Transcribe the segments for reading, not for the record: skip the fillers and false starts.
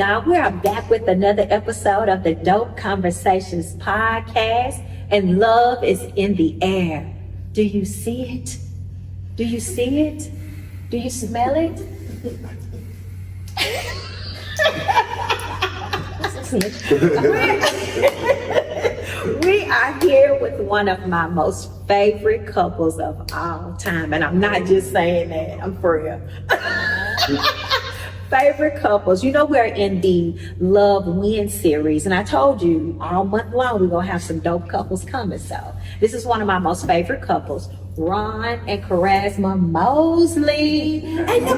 up, y'all? We are back with another episode of the Dope Conversations podcast, and love is in the air. Do you see it? Do you see it? Do you smell it? We are here with one of my most favorite couples of all time, and I'm not just saying that, I'm for real. Favorite couples. You know, we're in the Love Win series, and I told you all month long we're gonna have some dope couples coming. So this is one of my most favorite couples, Ron and Charasma Moseley. And the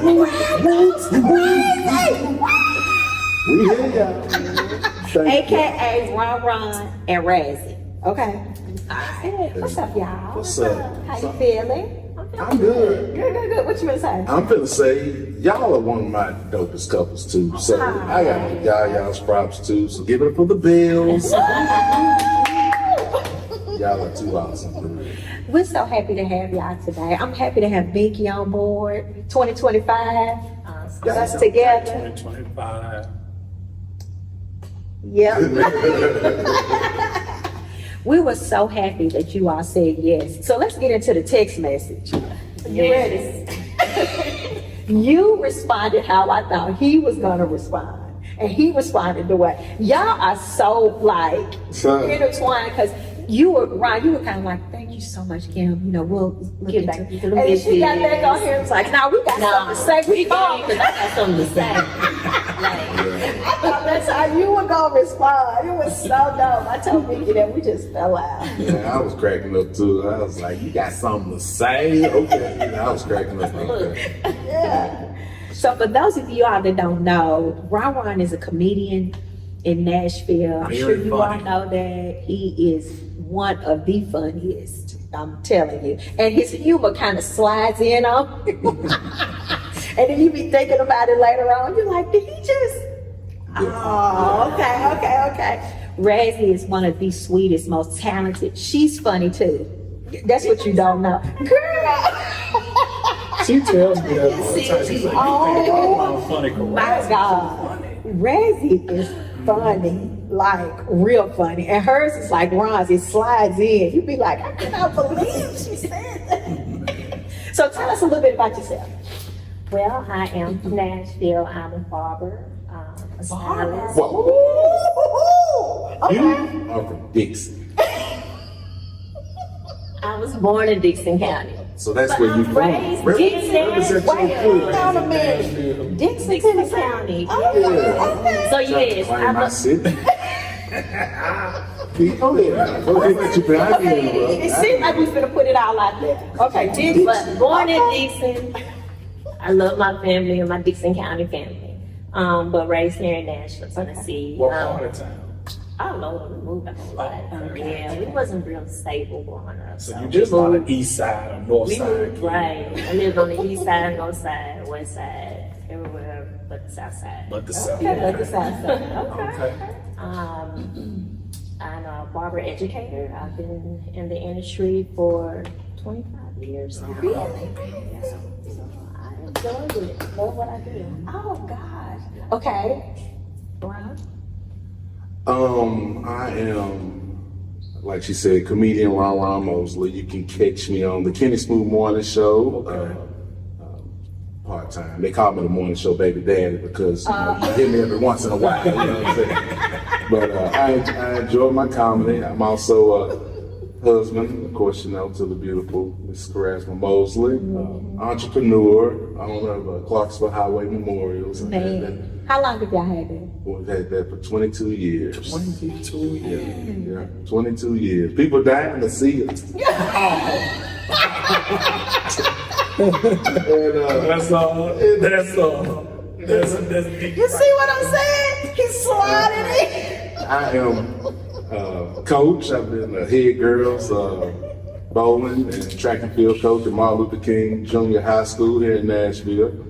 We hear y'all. AKA Ron and Razzie. Okay. All right. What's up, y'all? What's up? How you feeling? I'm good. Good. What you been saying? I'm finna say y'all are one of my dopest couples too. So I gotta give y'all's props too. So give it up for the Bills. Y'all are too awesome for me. We're so happy to have y'all today. I'm happy to have Binky on board. 2025. Us together. 2025. Yep. We were so happy that you all said yes. So let's get into the text message. You ready? You responded how I thought he was gonna respond. And he responded the way. Y'all are so like intertwined, because you were Ron, you were kind of like, thank you so much, Kim. You know, we'll get back. And then she got back on here and was like, no, we got something to say. We got something to say. I thought that's how you were gonna respond. It was so dope. I told Vicky that we just fell out. Yeah, I was cracking up too. I was like, you got something to say? Okay. I was cracking up. Okay. Yeah. So for those of you all that don't know, Ron is a comedian in Nashville. I'm sure you all know that. He is one of the funniest, I'm telling you. And his humor kind of slides in on you. And then you be thinking about it later on. You're like, did he just? Oh, okay. Razzie is one of the sweetest, most talented. She's funny too. That's what you don't know. Girl! She tells me that all the time. She's like, oh funny, my God. Razzie is funny, like real funny. And hers is like Ron's, it slides in. You'd be like, I cannot believe she said that. So tell us a little bit about yourself. Well, I am from Nashville. I'm a barber, a stylist. You are from Dixon. I was born in Dixon County. So that's where you from. Dixon County. Yeah. So yes, I'm my city. It seems like we're gonna put it all out there. Okay, Dixon. but born in Dixon. I love my family and my Dixon County family. But raised here in Nashville, Tennessee. What part of town? I don't know, we moved a whole lot. Yeah, we wasn't real stable growing up. So you just on the east side or north We side? moved, right. I lived on the east side, north side, west side, everywhere but the south side. But the south. Okay, like the south side. Okay. I'm a barber educator. I've been in the industry for 25 years now. Really? Yeah. So I enjoy it. Love what I do. Oh gosh. Okay. Ron? I am, like she said, comedian Ron Moseley. You can catch me on the Kenny Smooth Morning Show. Part-time. They call me the morning show baby daddy because you hear me every once in a while. You know what I'm saying? But I enjoy my comedy. I'm also a husband, of course, you know, to the beautiful Miss Charasma Moseley. Entrepreneur, owner of Clarksville Highway Memorials. Man. How long have y'all had that? We've had that for 22 years. 22 years. Yeah, 22 years. People dying to see it. That's all. That's deep. You see what I'm saying? He's sliding in. I am coach. I've been a head girls bowling and track and field coach at Martin Luther King Junior High School here in Nashville.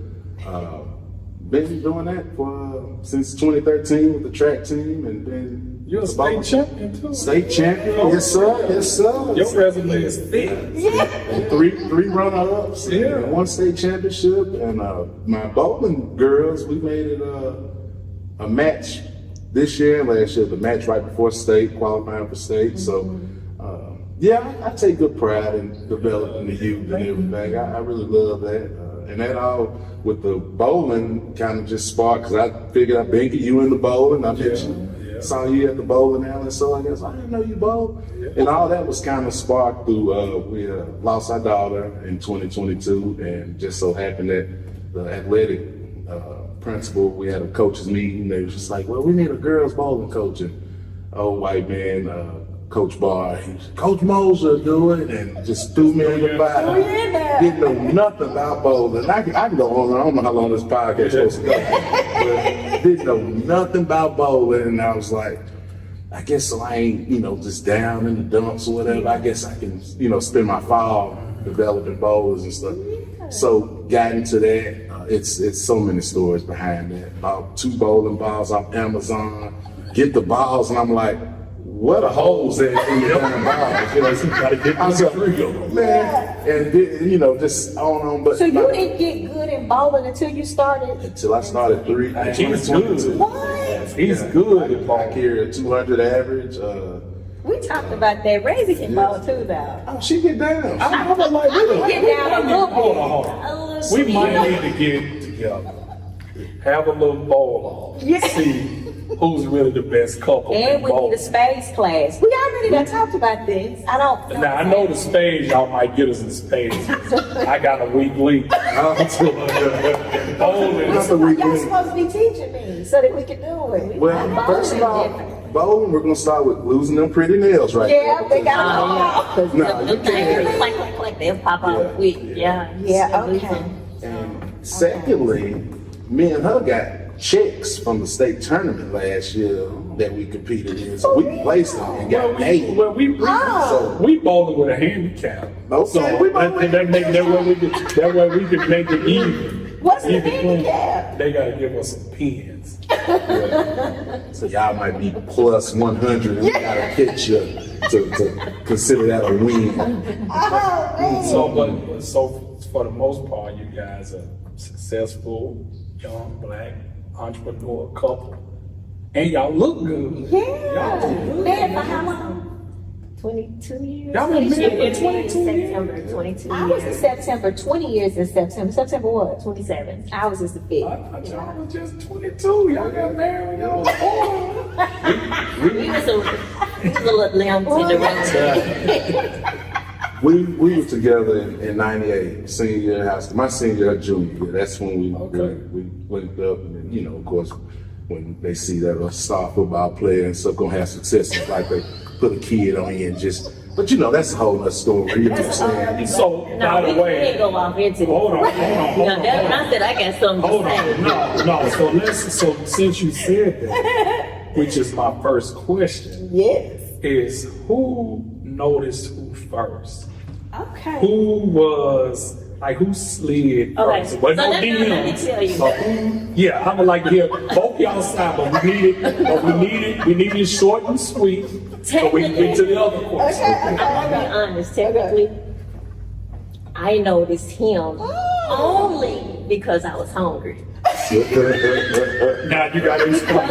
Been doing that for since 2013 with the track team, and then You're a state champion too. state champion. Yes, sir. Yes, sir. Your resume is thick. And three runner-ups, and one state championship, and my bowling girls, we made it a match this year and last year, the match right before state, qualifying for state. So, yeah, I take good pride in developing the youth and everything. I really love that. And that all with the bowling kind of just sparked, because I figured I'd been you in the bowling. I bet you saw you at the bowling alley, so I guess I didn't know you bowl. And all that was kind of sparked through, we lost our daughter in 2022, and just so happened that the athletic principal, we had a coaches meeting. They was just like, well, we need a girls bowling coach. And old white man, Coach Barr, he was, Coach Moser do it, and just threw me on the fire. Didn't know nothing about bowling. I can go on, I don't know how long this podcast is supposed to go, but didn't know nothing about bowling, and I was like, I guess so I ain't, just down in the dumps or whatever. I guess I can, spend my fall developing bowlers and stuff. So got into that. It's so many stories behind that. About 2 bowling balls off Amazon, get the balls, and I'm like, what a holes in the damn balls. Gotta get I was like, man, and just on. But So you didn't get good in bowling until you started? until I started 3. He's good. What? He's good at I ball. carry a 200 average. We talked about that. Raising can bowl too, though. Oh, she get down. I was like, Get down a little hold bit. on. We might need to get together, have a little ball on, Yeah. see who's really the best couple. And in we need bowling. a space class. We already done talked about this. I don't. Now I know the spades, y'all might get us in spades. I got a weak link. Bowling. What's the week Y'all link? supposed to be teaching me so that we can do it. Well, first of all, bowling, we're gonna start with losing them pretty nails right Yeah, there. they got Because No, you can't. Click, click, click, they'll pop out quick. Yeah. Yeah, okay. And secondly, me and her got checks from the state tournament last year that we competed in. So we placed them and got paid. Well, we bowling with a handicap. Okay, So we that way we can make it even. What's the Even handicap? They gotta give us some pins. So y'all might be plus 100 and we gotta catch you to consider that a win. So for the most part, you guys are successful, young, black, entrepreneur couple. And y'all look good. Yeah. Y'all look good. Man, for how long? 22 years. Y'all been married for 22 years? September, 22 I was in years. September, 20 years in September. September what? 27. I was just a bit. I thought y'all was just 22. Y'all got married when y'all was 4. We was a little lamb to the road. We were together in 98, senior year in high school. My senior year, junior year. That's when we linked up, and then, of course, when they see that a star football player and stuff gonna have success, it's like they put a kid on you and just. But that's a whole nother story. You know what I'm saying? So, No, by we the way, can't go off into this. hold on. Not that I got something Hold to say. on. No. So since you said that, which is my first question, Yes. is who noticed who first? Okay. Who slid Okay, first? so Wasn't no let me DMs. tell you. So I would like to hear both y'all side, but we need it short and sweet so we can get to the other question. I'm gonna be honest, technically, I noticed him only because I was hungry. Now you gotta explain.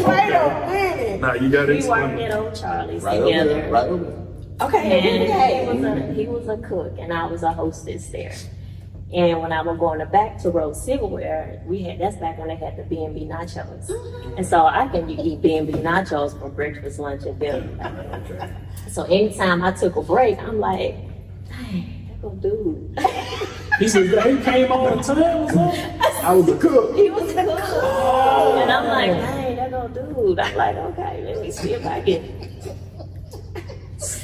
Wait a minute. Now you gotta We worked explain. at Old Charlie's Right over together. there, right over there. Okay. And he was a cook and I was a hostess there. And when I was going back to Road Silverware, that's back when they had the B&B nachos. And so I can eat B&B nachos for breakfast, lunch, and dinner. So anytime I took a break, I'm like, dang, that go dude. He said he came on time. I was a cook. He was the cook. And I'm like, dang, that go dude. I'm like, okay, let me see if I can.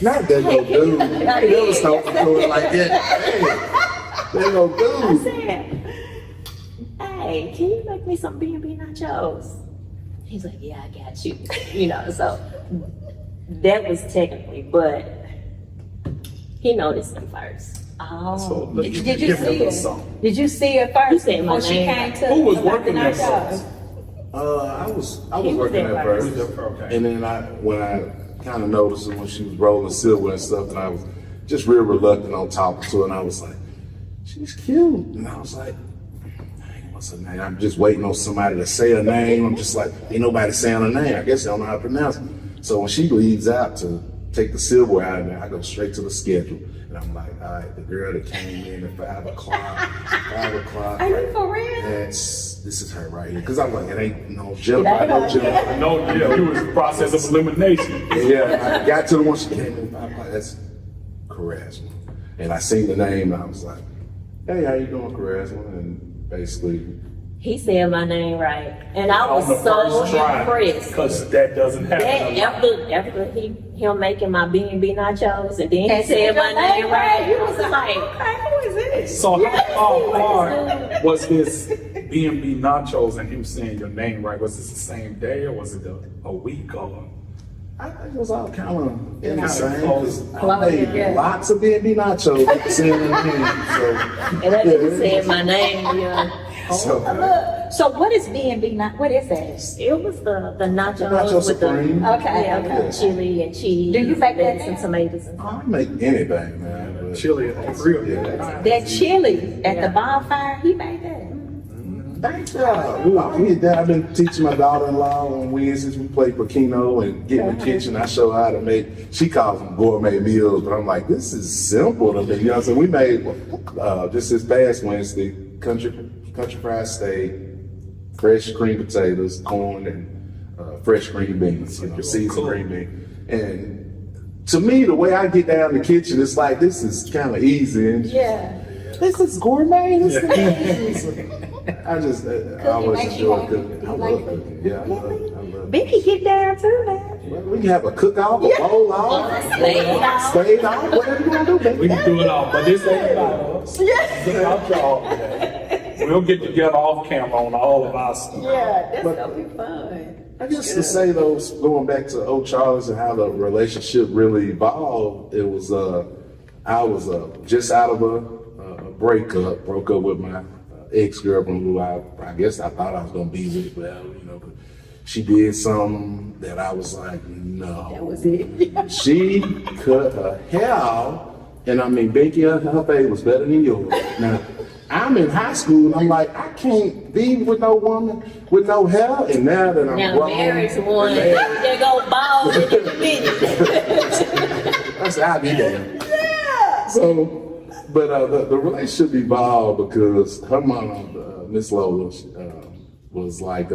Not that go dude. I ain't never started to do it like that. Hey, that go I dude. said, hey, can you make me some B&B nachos? He's like, yeah, I got you. So that was technically, but he noticed them first. Oh. So let me Did you give him see a her? song. Did you see her first You said my when she name. came to? Who was working there nachos? first? I was He was working there at first. first. Okay. And then when I kind of noticed her when she was rolling silver and stuff, and I was just real reluctant on talking to her, and I was like, she's cute. And I was like, I ain't What's her name? I'm just waiting on somebody to say her name. I'm just like, ain't nobody saying her name. I guess they don't know how to pronounce it. So when she leaves out to take the silverware out of there, I go straight to the schedule. And I'm like, all right, the girl that came in at 5 o'clock. Are you for real? This is her right here. Cause I'm like, it ain't no Jennifer. No Jennifer. No, yeah, it was a process of elimination. Yeah, I got to the one she came in at 5 o'clock. That's Charasma. And I seen the name and I was like, hey, how you doing, Charasma? And basically, He said my name right, and I was On the so first try, impressed. because that doesn't happen. That a lot. after him making my B&B nachos, and then he And said my your name right, You I was was like, okay, who is this? So Yes, how he far was. was this B&B nachos and him saying your name right? Was this the same day or was it a week or? I think it was all kind of in the Kinda same. close. 'Cause I made Yeah. lots of B&B nachos with the same name. and that nigga said my name, yeah. So what is B&B? What is that? It was the nachos Nacho with Supreme. the Okay, yeah, okay. with the chili and cheese. Do you make that lettuce and now? tomatoes and I make anything, man. But Chili at the grill. Yeah. That chili at Yeah. the bonfire, he made that. Thank y'all. I did that. I've been teaching my daughter-in-law on Wednesdays. We play Pacino and get in the kitchen. I show her how to make, she calls them gourmet meals, but I'm like, this is simple to me. You know what I'm saying? We made, just this past Wednesday, country fried steak, fresh cream potatoes, corn, and fresh green beans, seasoned green beans. And to me, the way I get down in the kitchen, it's like, this is kind of easy. And Yeah. this is gourmet. I just, I always makes you enjoy happy. cooking. I You love like cooking. Yeah, I love Becky get down too, man. Well, we can have a cook-off, a roll-off, Stayed-off. stayed-off, whatever you want to do, We baby. can do it all, but this ain't about us. It's about y'all today. We'll get together off camera on all of our stuff. Yeah, that's gonna be fun. I guess to say those, going back to old Charlie's and how the relationship really evolved, it was, I was just out of a breakup, broke up with my ex-girlfriend who I guess I thought I was gonna be with, but she did something that I was like, no. That was it. She cut her hair out, and I mean, Becky, her face was better than yours. Now, I'm in high school, and I'm like, I can't be with no woman with no hair, and now that I'm Now grown, Mary's one, and they go bald in a minute. I said, I'll be there. Yeah. So, but the relationship evolved because her mom, Miss Lola, was like,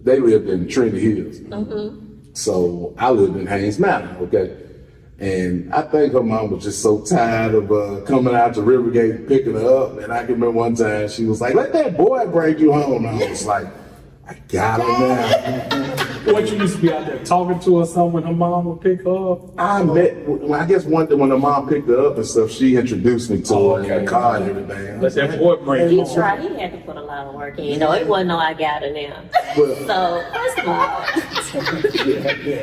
they lived in Trinity Hills. Mm-hmm. So I lived in Haynes Mountain, okay? And I think her mom was just so tired of coming out to Rivergate and picking her up. And I can remember one time she was like, let that boy bring you home. And I was like, I got her now. What, you used to be out there talking to her something when her mom would pick her up? I guess one day when her mom picked her up and stuff, she introduced me to her in the car and everything. Let that boy bring He her home. tried, he had to put a lot of work in. It wasn't no I got her now. But, So, first of all,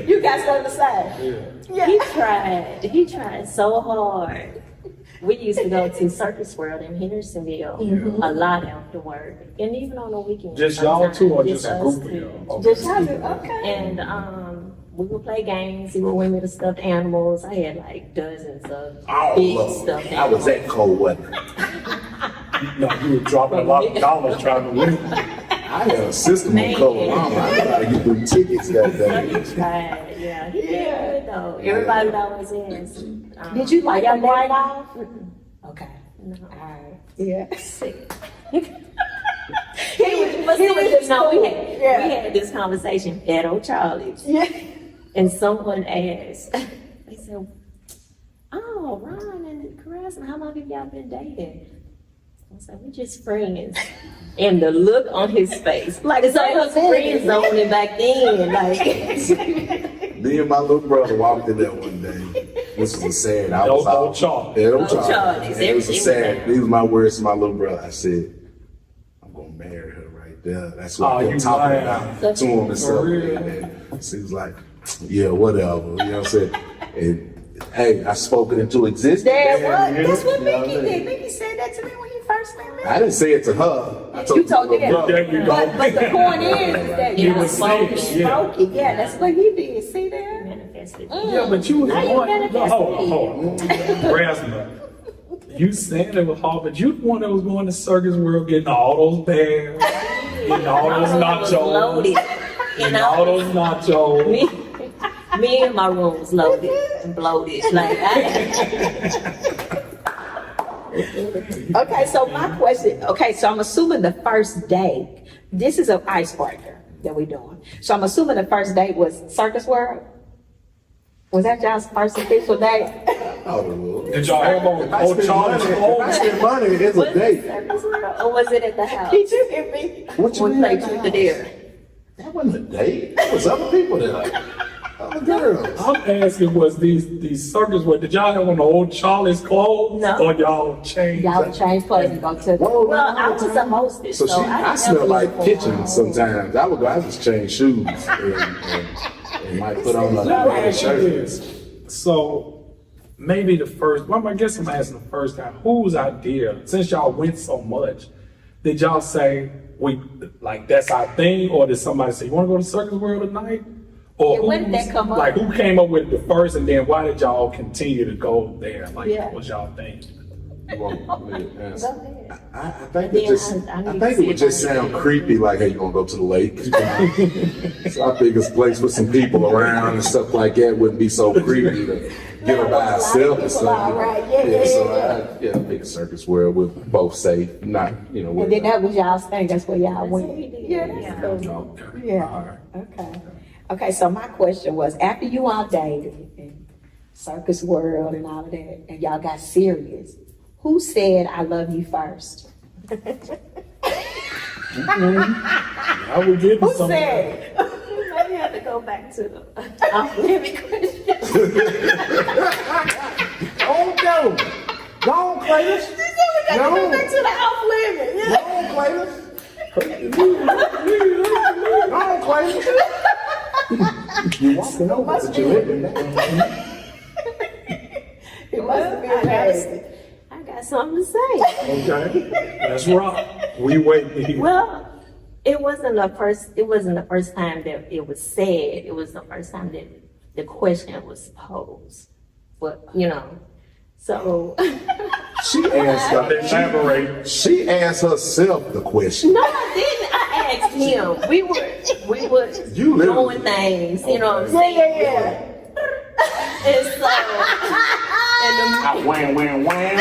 You got something to say? he tried so hard. We used to go to Circus World in Hendersonville a lot after work, and even on the weekends. Just y'all sometimes, two or just a us group of two. y'all? Just have it, okay. And we would play games. He would win me the stuffed animals. I had like dozens of oh, big look, stuffed I was animals. that cold, wasn't I? You were dropping a lot of dollars trying to win. I had a system on Cola Mama. I tried to get them tickets that He day. tried, yeah. He did good though. Everybody would always ask. Did you like your them bright days? off? Okay. No. Alright. Yeah. But seriously, no, we had this conversation at O'Charlie's. Yeah. And someone asked, they said, oh, Ron and Charasma, how long have y'all been dating? I said, we're just friends. And the look on his face, like so it was friend zoning back then. Like, Me and my little brother walked in there one day. This was a sad. I was Old out. Charlie. Yeah, old Old Charlie. Charlie's. And it was a It was sad. sad. These were my words to my little brother. I said, I'm gonna marry her right there. That's what Oh, I you kept talking lying. about to him and For stuff. real? And she was like, yeah, whatever. You know what I'm saying? And hey, I spoke it into existence. That's what You know Mickey I mean? did. Mickey said that to me when you first met me. I didn't say it to her. I told You told my little them. brother. There you go. But the point is that He you was spoke sick, yeah. it. Yeah, that's what he did. See there? manifested. Yeah, but you was Now you one. manifested. Hold on. Rasmus. You saying it was hard, but you the one that was going to Circus World getting all those bears, getting all those was nachos, loaded. getting all those nachos. Me and my room was loaded and bloated. Like Okay, so my question, okay, so I'm assuming the first date, this is an icebreaker that we're doing. So I'm assuming the first date was Circus World? Was that y'all's first official date? Oh, Did y'all have on if I old spend money, Charles if I spend money, it's a date. or was it at the house? Did you hear me? What you One mean? place with the deer. That wasn't a date. There was other people there. Other girls. I'm asking, was these circus where did y'all have on the old Charlie's clothes? No. Or y'all changed? Y'all change clothes and go to the. Whoa, Well, I was a hostess, So so she, I smell like kitchen sometimes. I would go, I just change shoes and might put on a shirt. So maybe the first, well, I guess I'm asking the first time, whose idea, since y'all went so much, did y'all say, we like that's our thing, or did somebody say, you want to go to Circus World tonight? Or Yeah, when did that come up? Like who came up with it the first, and then why did y'all continue to go there? Like Yeah. what was y'all thing? You want me to answer? Go ahead. I think Then it just, I I need think to it would see just if I sound can- creepy, like, hey, you gonna go to the lake? So I think it's a place with some people around and stuff like that wouldn't be so creepy to get her by herself or something. So I think a Circus World with both safe, not, you know. And then that was y'all's thing, that's where y'all went. what we did. Yeah, Yeah. that's cool. Okay. Yeah. All right. Okay. Okay, so my question was, after you all dated and Circus World and all of that, and y'all got serious, who said I love you first? I would give Who you some. said it? Maybe have to go back to the living question. Oh, no. Go on, Clayton. Go back to the off limit. Go on, Clayton. Go on, Clayton. You're walking over, but you're living now. It must have been nasty. I got something to say. Okay, let's rock. We wait here. Well, it wasn't the first time that it was said. It was the first time that the question was posed. But so She asked Elaborate. she asked herself the question. no, I didn't. I asked him. We were You literally- doing things. You know what I'm saying? Yeah. And so Wham, wham, wham.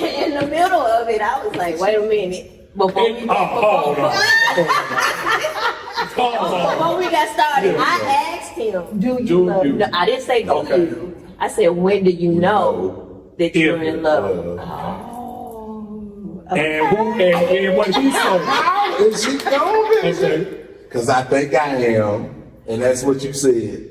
in the middle of it, I was like, wait a minute. Before we Hold on. Before we got started, I asked him, Do Do you love you? me? no, I didn't say do Okay. you. I said, when do you know that you're If- in love? And what he said. How is she going? Okay. Because I think I am, and that's what you said.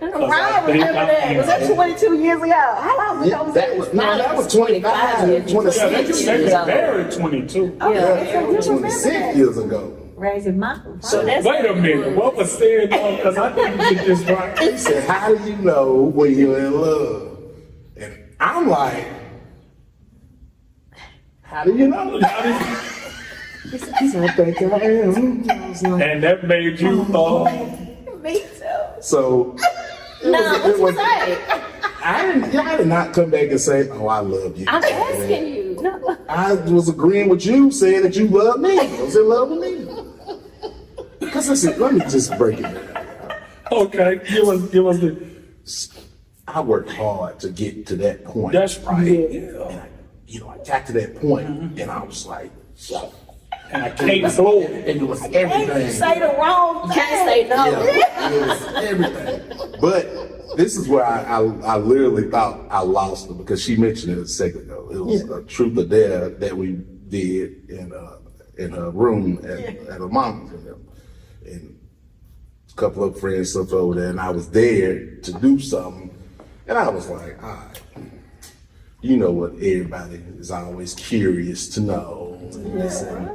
Ryan remember that. Was that 22 years ago? How long ago was That was, no, that was 25, Yeah, 26. they got married 22. Oh, Yeah. so you remember 26 that? years ago. Raising my. So that's Wait a minute. What was said? Because I didn't get this right. He said, how do you know when you're in love? And I'm like, how do you know? I think I am. And that made you Me too. So, it no, was- what it you was- say? I did not come back and say, oh, I love you. I'm asking you. No. I was agreeing with you, saying that you love me. I was in love with me. Because listen, let me just break it down. okay. Give us the. I worked hard to get to that point. That's right. And I got to that point, and I was like, yo. And I can't blow it. And it was everything. Say the wrong You can't say no. Yeah, it was everything. But this is where I literally thought I lost her, because she mentioned it a second ago. It was a truth or dare that we did in her room at her mom's. And a couple of friends stuff over there, and I was there to do something. And I was like, all right, you know what everybody is always curious to know. And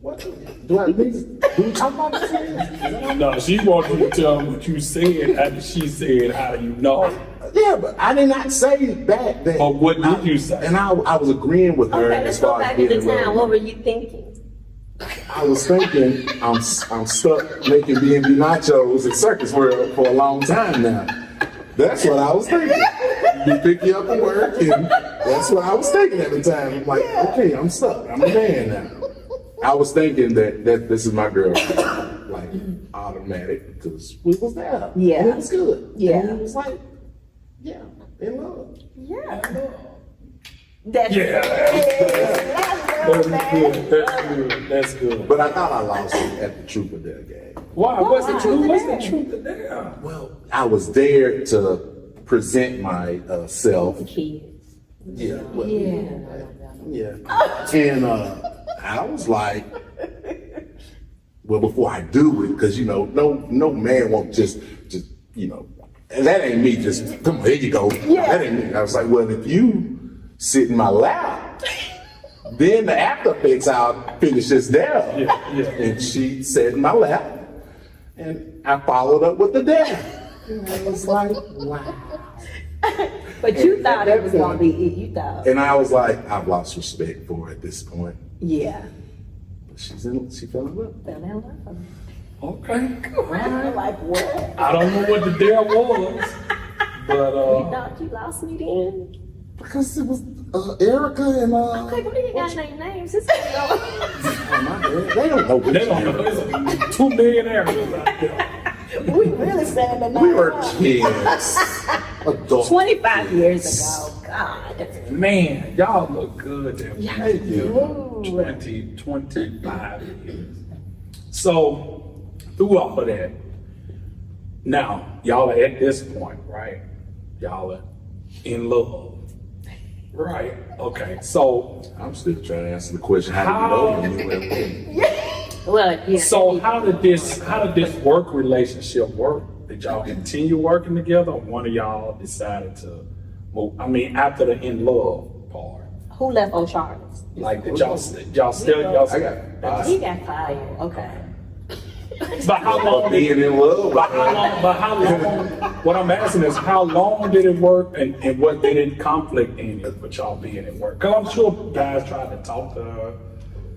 what do I need? Do we talk about this? No, she wanted you to tell me what you said after she said, how do you know? Yeah, but I did not say that. But what did you say? And I was agreeing with her Okay, let's as go far as back in the being in time. love. What were you thinking? I was thinking I'm stuck making B&B nachos at Circus World for a long time now. That's what I was thinking. We pick you up from work, and that's what I was thinking at the time. I'm like, okay, I'm stuck. I'm a man now. I was thinking that this is my girl, like automatic, because we was there. Yeah. And it was good. Yeah. And it was like, yeah, in love. Yeah. That's Yeah. That's good. That's good. That's good. But I thought I lost it at the Truth or Dare game. Why? What's the truth? What's There. the truth of that? Well, I was there to present my self. Kids. Yeah. Well, Yeah. yeah. And I was like, well, before I do it, because no man won't just and that ain't me. Just come on, here you go. Yeah. That ain't me. I was like, well, if you sit in my lap, then the after effects I'll finish this there. Yeah, yeah. And she sat in my lap, and I followed up with the dare. And I was like, wow. But you And thought at it was that gonna point- be it. You thought. And I was like, I've lost respect for her at this point. Yeah. But she fell in love. Fell in love. Okay. I'm like, what? I don't know what the dare was, but You thought you lost me then? Because it was Erica and Okay, but we ain't got no names. It's oh, my bad. They don't know. they don't know. There's 2 million areas out there. We really saying the We were name. kids. Adults. 25 years ago. God. Man, y'all look good. Thank you. Ooh. 25 years. So, through all of that, now, y'all are at this point, right? Y'all are in love. Right. Okay. So, I'm still trying to answer the question. How do you know when you went? well, yeah. so how did this work relationship work? Did y'all continue working together, or one of y'all decided to move? I mean, after the in love part, Who left O'Charles? like did y'all still I got He got fired. Okay. But how long did being in love. But how long? What I'm asking is, how long did it work, and what did it conflict in it with y'all being at work? Because I'm sure guys tried to talk to her.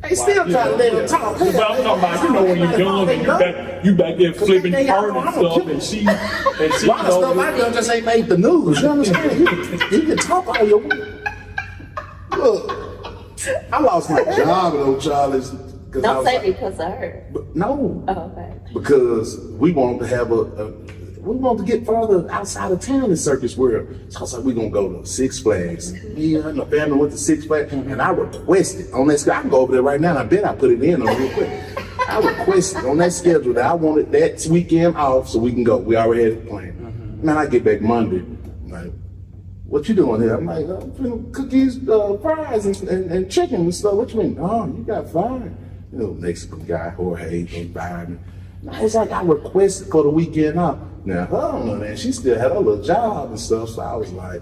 They still trying to let her talk. But I'm talking about, when you're young and you back there flipping burn and stuff, and she A lot of stuff I done just ain't made the news. You understand? You can talk all your look. I lost my job at O'Charlie's. Don't say because of her. No. Oh, okay. Because we wanted to have we wanted to get further outside of town in Circus World. So I was like, we're gonna go to Six Flags. Me and the family went to Six Flags, and I requested on that schedule. I can go over there right now. I bet I put it in on real quick. I requested on that schedule that I wanted that weekend off so we can go. We already had it planned. Man, I get back Monday. I'm like, what you doing here? I'm like, I'm finna cook these fries and chicken and stuff. What you mean? Oh, you got fired. Mexican guy, Jorge, invited me. And I was like, I requested for the weekend off. Now, I don't know, man. She still had her little job and stuff, so I was like,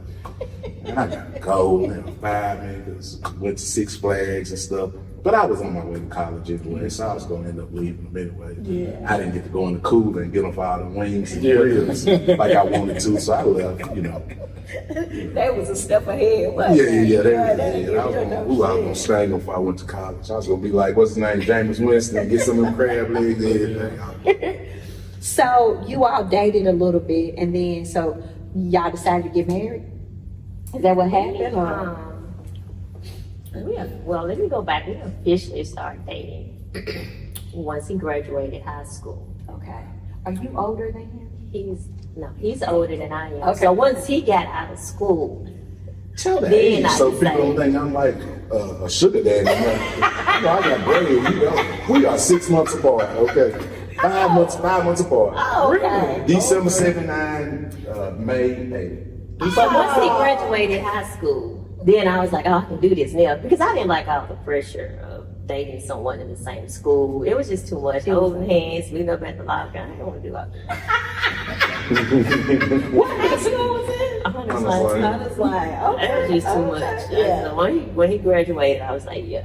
man, I gotta go. And fired me because went to Six Flags and stuff. But I was on my way to college anyway, so I was gonna end up leaving them anyway. Yeah. I didn't get to go in the cooler and get them for all the wings and grills like I wanted to, so I left, That was a step ahead. Wasn't Yeah. it? I was gonna strangle if I went to college. I was gonna be like, what's his name, James Winston, and get some of them crab legs in. So you all dated a little bit, and then so y'all decided to get married. Is that what happened? Or? Well, let me go back. We officially started dating once he graduated high school. Okay. Are you older than him? He's older than I am. Okay. So once he got out of school, Tell the Then age I so people don't decided- think I'm like a sugar daddy. I got braids. We are 6 months apart, okay? 5 months apart. Oh, okay. December 79, May 8. so once he graduated high school, then I was like, oh, I can do this now. Because I didn't like all the pressure of dating someone in the same school. It was just too much. Holding hands, meeting up at the locker. I didn't want to do all that. What high school was it? Honestly, Honestly. I was like, okay. that was just too much. Yeah. So when he graduated, I was like, yeah.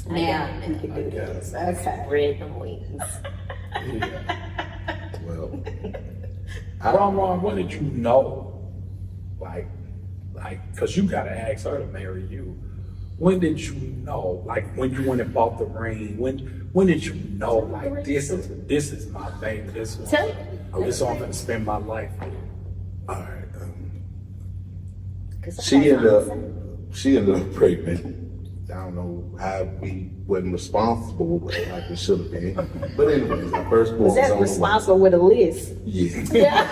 Now I we can do this. Okay. read them wings. Well, Ron, when did you know? Like, cause you gotta ask her to marry you. When did you know? Like when you went and bought the ring. When did you know? Like this is my thing. This is Tell what I'm gonna spend my life with. all right. She ended up pregnant. I don't know how we wasn't responsible like we should have been. But anyways, our firstborn Was that on the way. responsible with a list? Yeah.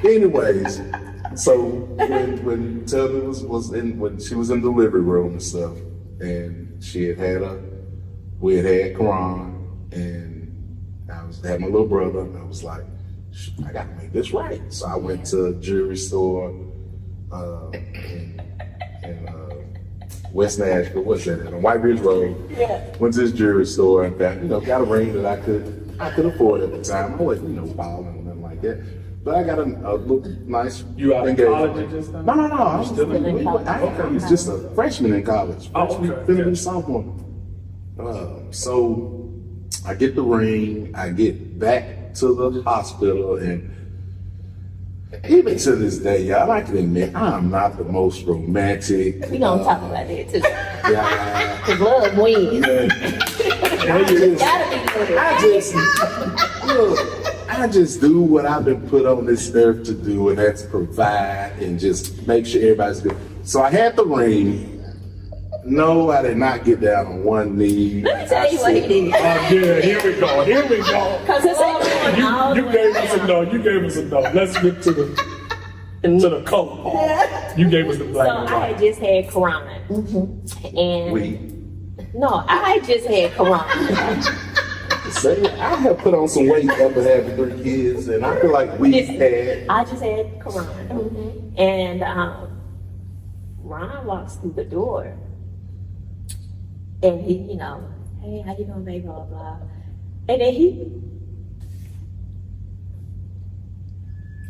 Anyways, so when Tubby when she was in the delivery room and stuff, and we had Quran, and I had my little brother, and I was like, I got to make this right. So I went to a jewelry store in West Nashville. What's that? On White Ridge Road. Yeah. Went to this jewelry store and found, got a ring that I could afford at the time. I wasn't, balling or nothing like that. But I got a little nice You out of engagement. college at this time? No. I was Still in I was just a freshman in college. Oh, okay. Finna be sophomore. So I get the ring. I get back to the hospital, and even to this day, y'all, I can admit I'm not the most romantic. We gonna talk about that too. Yeah. Cause love wins. I just do what I've been put on this earth to do, and that's provide and just make sure everybody's good. So I had the ring. No, I did not get down on one knee. Let me tell you what he did. Yeah, here we go. Cause it's all going on. You gave us a no. Let's get to the color part. You gave us the black So and I white. had just had Quran. And No, I just had Quran. say I have put on some weight after having 3 kids, and I feel like we had. I just had Quran. And Ron walks through the door. And he, hey, how you doing, baby, blah, blah. And then he,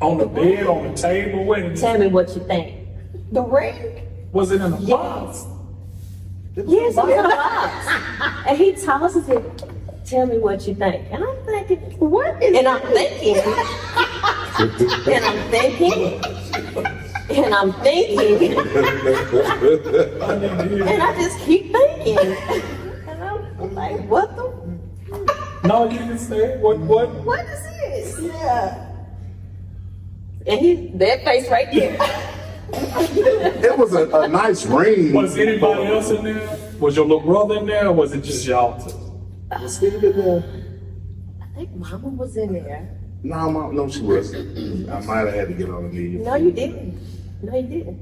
On the bed, on the table, wait. tell me what you think. The ring? Was it in a box? Yes, it was in a box. And he tosses it, tell me what you think. And I'm thinking, what is And I'm thinking, and I'm thinking, and I just keep thinking. And I'm like, what the? No, you can say what? What is this? Yeah. And that face right there. It was a nice ring. Was anybody else in there? Was your little brother in there, or was it just y'all two? Was Steve in there? I think Mama was in there. No, she wasn't. I might have had to get on the knee. No, you didn't. No, you didn't.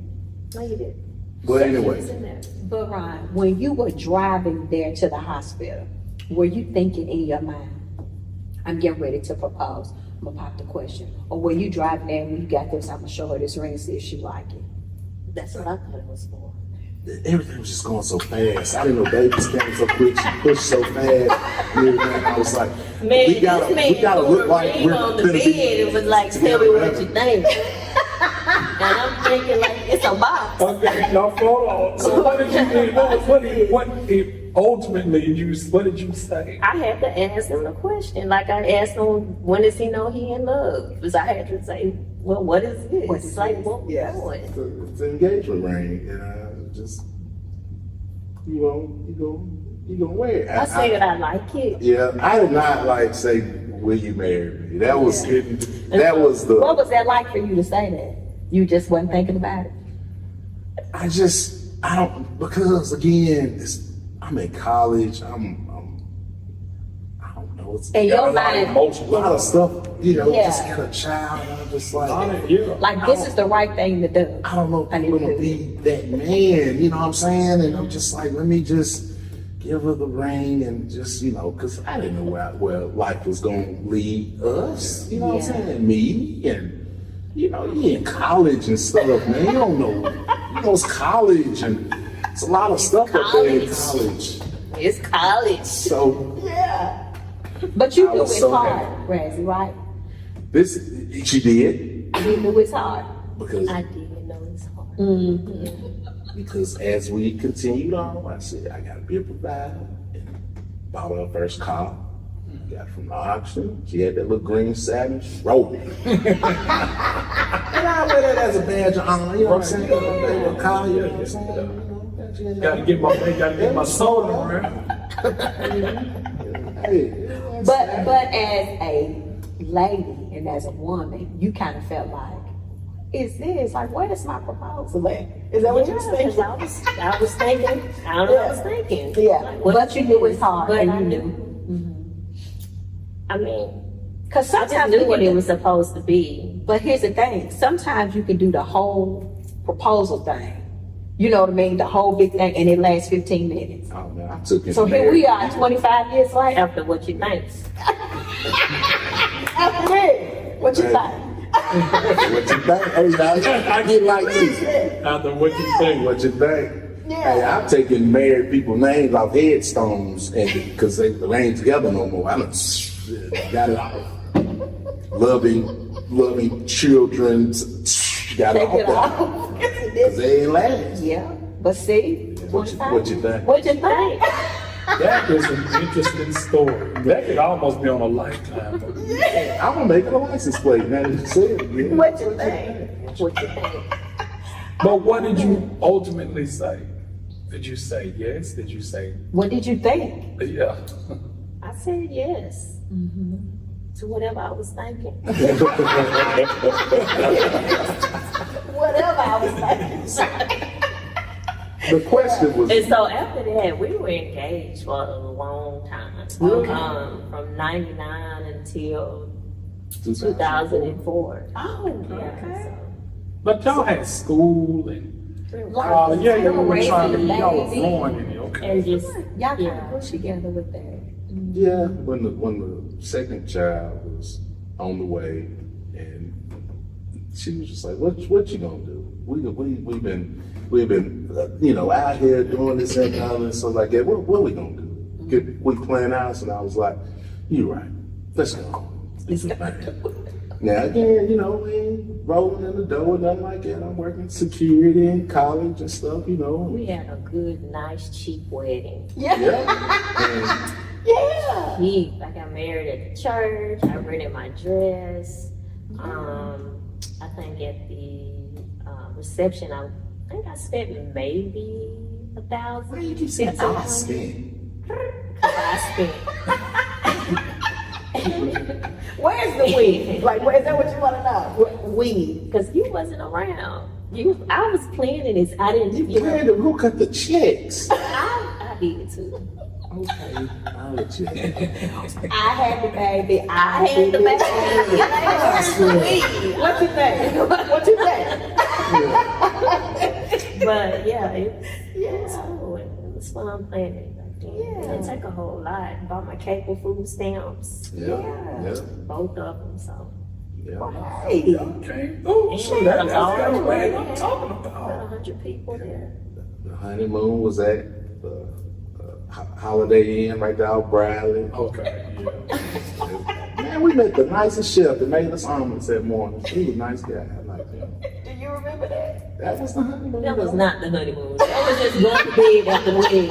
But She anyway, was in there. But Ron, when you were driving there to the hospital, were you thinking in your mind, I'm getting ready to propose, I'm gonna pop the question? Or were you driving there and when you got this, I'm gonna show her this ring and see if she like it? That's what I thought it was for. everything was just going so fast. I didn't know babies came so quick. She pushed so fast. And everything. I was like, Man, we gotta look like we're on the gonna bed. be. It was like, tell me what you think. And I'm thinking like, it's a box. Okay, y'all photo. So what did you do? What did you say? I had to ask him the question. Like I asked him, when does he know he in love? Because I had to say, well, what is this? What is like, this? what we Yes. doing? It's an engagement ring, and just you gonna wear it. I said I like it. Yeah, I did not like say, "Will you marry me?" That was that was the. What was that like for you to say that? You just wasn't thinking about it? I don't, because again, I'm in college. I don't know. It's And your A lot of mind, emotion. a lot of stuff, Yeah. just got a child. And I'm just like, like this is the right thing to do. I don't know if I I'm need to gonna do be that man, you know what I'm saying? And I'm just like, let me just give her the ring and just, because I didn't know where life was gonna lead us. You know what I'm Yeah. saying? Me and you in college and stuff, man. You don't know, it's college and it's a lot of stuff up there in college. It's college. So But you I knew was it's so hard, happy. Razzie, right? She did You knew it's hard. because I didn't know it's hard. Because as we continued on, I said, I gotta be a provider. And bought her first car. Got it from the auction. She had that little green Saturn. She rolled it. And I wear that as a badge of honor. You know what I'm saying? A car, you know what I'm saying? Gotta get my soda around. Hey, But as a lady and as a woman, you kind of felt like, is this, like, where's my proposal at? Is that what you were Yeah, 'cause thinking? I was thinking, I don't know what I was thinking. Yeah, Like, what but you knew it's hard, but and I you knew. knew. I mean, Because I just sometimes knew we what can it do- was supposed to be. But here's the thing, sometimes you can do the whole proposal thing. You know what I mean? The whole big thing, and it lasts 15 minutes. Oh man, I took it. So here we are, 25 years later. After what you think. After that, what you Hey. think? What you think? Hey, now, I get like this. After what you think? What you think? Yeah. Hey, I've taken married people's names off headstones and because they ain't together no more. I done got it off. Loving children, got it Take it off. off. Because they ain't last. Yeah, but see, What you think? What you think? That is an interesting story. That could almost be on a lifetime. I'm gonna make it a license plate now that you said it. Yeah. What you think? What you think? But what did you ultimately say? Did you say yes? Did you say What did you think? yeah? I said yes. To whatever I was thinking. Whatever I was thinking. The question was, And so after that, we were engaged for a long time. From 99 until 2004. Oh, Yeah, okay. so. But y'all had school and yeah, you were trying to y'all were growing in it. Okay. And just, Y'all kind yeah. of push together with that. yeah, when the second child was on the way, and she was just like, "What you gonna do? We've been out here doing this and all and so like that. What we gonna do? We playing house?" And I was like, "You right. Let's go. Let's go." Now again, we ain't rolling in the dough or nothing like that. I'm working security in college and stuff, We had a good, nice, cheap wedding. Yeah. Yeah. Cheap. I got married at the church. I rented my dress. I think at the reception, I think I spent maybe $1,000. Why you keep saying I spent? I spent. Where's the weed? Like, is that what you want to know? Weed. Because you wasn't around. I was planning this. I didn't. You had to who cut the checks? I did too. Okay, I'll let you. I had the baby. I had the baby. What you think? What you think? But yeah, it was cool. It was fun planning. It didn't take a whole lot. Bought my cake with food stamps. Yeah. Both of them. So. Hey. Okay. Oh, so that's kind of what I'm talking About about. 100 people there. The honeymoon was at the Holiday Inn right there out Bradley. Okay. Yeah. Man, we met the nicest chef that made us omelets that morning. He was a nice guy. I like him. Do you remember that? That was the honeymoon. That was not the honeymoon. That was just going to bed after the wedding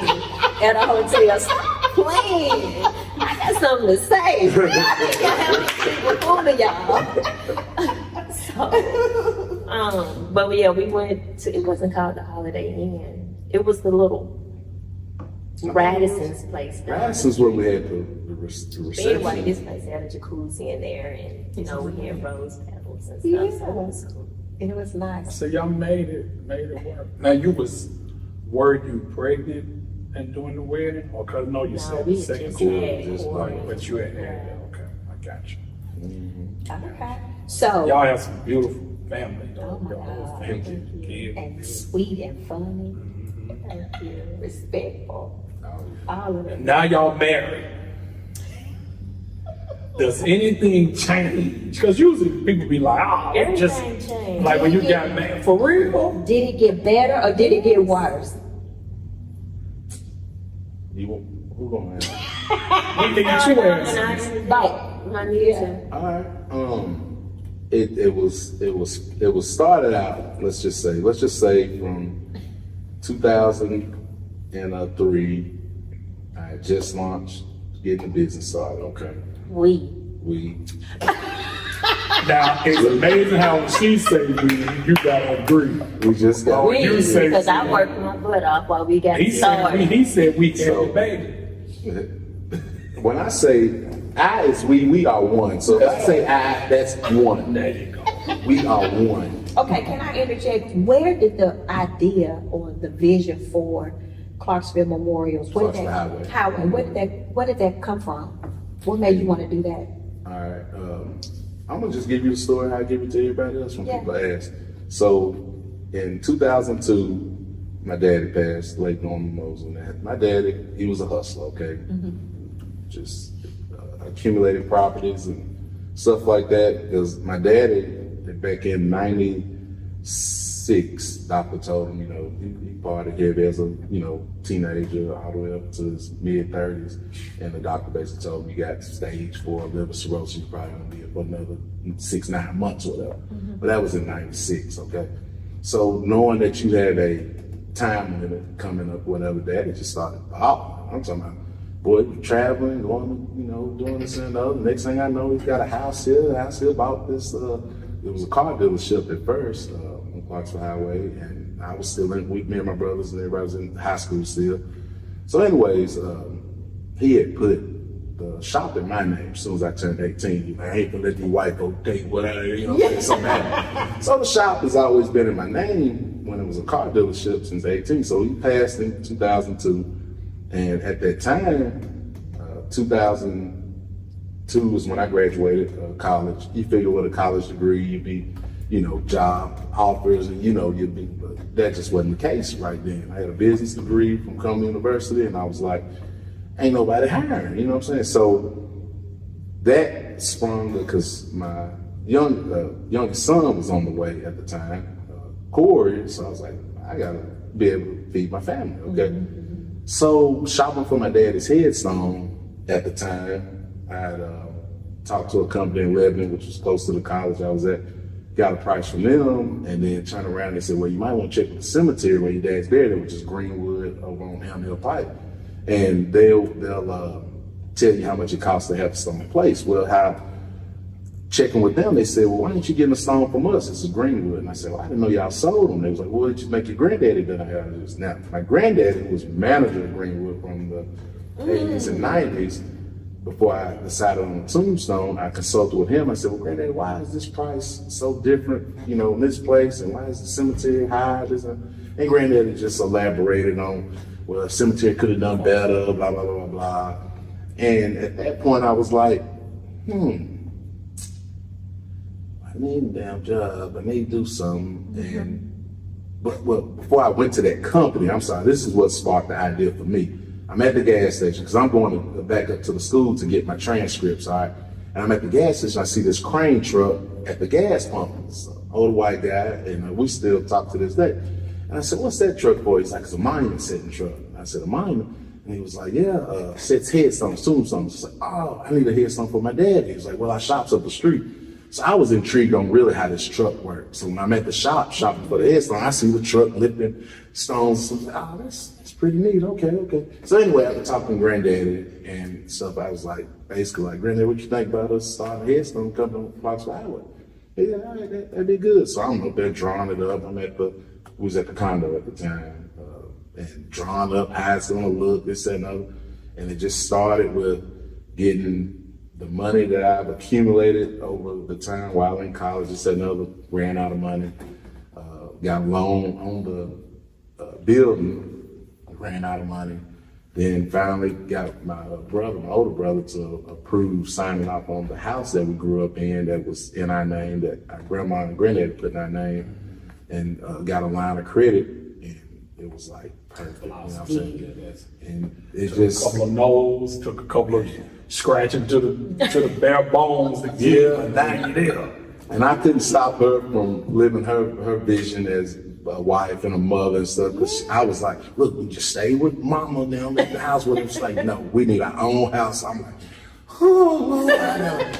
at a hotel. Stop playing. I got something to say. Y'all have people y'all. But yeah, we went to, it wasn't called the Holiday Inn. It was the little Radisson's place. Radisson's where we had the Anyway, reception. this place had a jacuzzi in there, and we had rose petals and stuff. Yeah. So it was cool. It was nice. So y'all made it work. Now were you pregnant and doing the wedding? Or cause no, you No, said we the had second just quarter, had just quarter. like, but you had that. Okay, I got you. Okay. So, Y'all have some beautiful family, Oh though. my Your whole God. family. Kids. and sweet and funny, Thank you. respectful, all of it. Now y'all married. Does anything change? Because usually people be like, it just Everything changed. like when you got married for real. Did it get better or did it get worse? Who gonna answer? One thing that you answer. All right. It was started out. Let's just say from 2003. I had just launched, getting the business started. Okay. We. Now it's amazing how when she say we, you gotta agree. We just got. Oh, you say Because I worked my butt off while we got he said started. we had the baby. When I say I is we are one. So if I say I, that's one. There you go. We are one. Okay, can I interject? Where did the idea or the vision for Clarksville Memorials, Clarksville Highway. Where did that come from? What made you want to do that? All right. I'm gonna just give you the story how I give it to everybody else when people ask. So in 2002, my daddy passed, late Ron Moseley. My daddy, he was a hustler, okay? Just accumulated properties and stuff like that. Because my daddy, back in '96, doctor told him, he partied heavy as a, teenager all the way up to his mid-30s. And the doctor basically told him, you got stage 4 liver cirrhosis, you're probably gonna be for another 6-9 months or whatever. But that was in '96, okay? So knowing that you had a time limit coming up, whatever, daddy just started balling. I'm talking about, boy, traveling, going, doing this and the other. Next thing I know, he's got a house here, bought this, it was a car dealership at first, on Clarksville Highway, and I was still in, me and my brothers and everybody was in high school still. So anyways, he had put the shop in my name as soon as I turned 18. He like, I hate to let these white folks take whatever, so bad. So the shop has always been in my name when it was a car dealership since 18. So he passed in 2002, and at that time, 2002 was when I graduated college. You figure with a college degree, you'd be, job offers, and you'd be, but that just wasn't the case right then. I had a business degree from Columbia University, and I was like, ain't nobody hiring, you know what I'm saying? So that sprung because my youngest son was on the way at the time, Corey, so I was like, I gotta be able to feed my family, okay? So shopping for my daddy's headstone at the time, I had talked to a company in Lebanon, which was close to the college I was at, got a price from them, and then turned around and said, well, you might want to check with the cemetery where your dad's buried, which is Greenwood over on Elm Hill Pike. And they'll tell you how much it costs to have the stone placed. Well, checking with them, they said, well, why aren't you getting a stone from us? It's a Greenwood. And I said, well, I didn't know y'all sold them. They was like, well, did you make your granddaddy do that? Now, my granddaddy was manager of Greenwood from the 80s and 90s. Before I decided on the tombstone, I consulted with him. I said, well, granddaddy, why is this price so different, in this place? And why is the cemetery high? And granddaddy just elaborated on, well, the cemetery could have done better, blah, blah, blah, blah, blah. And at that point, I was like, I need a damn job. I need to do something. But before I went to that company, this is what sparked the idea for me. I'm at the gas station because I'm going to back up to the school to get my transcripts, all right? And I'm at the gas station, I see this crane truck at the gas pump. It's an old white guy, and we still talk to this day. And I said, what's that truck for? He's like, it's a monument setting truck. I said, a monument? And he was like, yeah, sets headstones, tombstones. I was like, oh, I need a headstone for my dad. He was like, well, our shop's up the street. So I was intrigued on really how this truck worked. So when I'm at the shop, shopping for the headstone, I see the truck lifting stones. So I was like, oh, that's pretty neat, okay. So anyway, after talking to granddaddy and stuff, I was like, basically like, granddaddy, what you think about us starting a headstone company on Clarksville Highway? Yeah, all right, that'd be good. So I'm up there drawing it up. We was at the condo at the time, and drawing up how it's gonna look, this, that, and other. And it just started with getting the money that I've accumulated over the time while in college, this, that, and other, ran out of money, got a loan on the building, ran out of money. Then finally got my older brother to approve signing off on the house that we grew up in that was in our name, that our grandma and granddad put in our name, and got a line of credit, and it was like perfect, you know what I'm saying? And it just a couple of no's, took a couple of scratching to the bare bones. Now you there. And I couldn't stop her from living her vision as a wife and a mother and stuff, because I was like, look, we just stay with mama now, at the house with her. She's like, no, we need our own house. I'm like, oh, Lord, I know.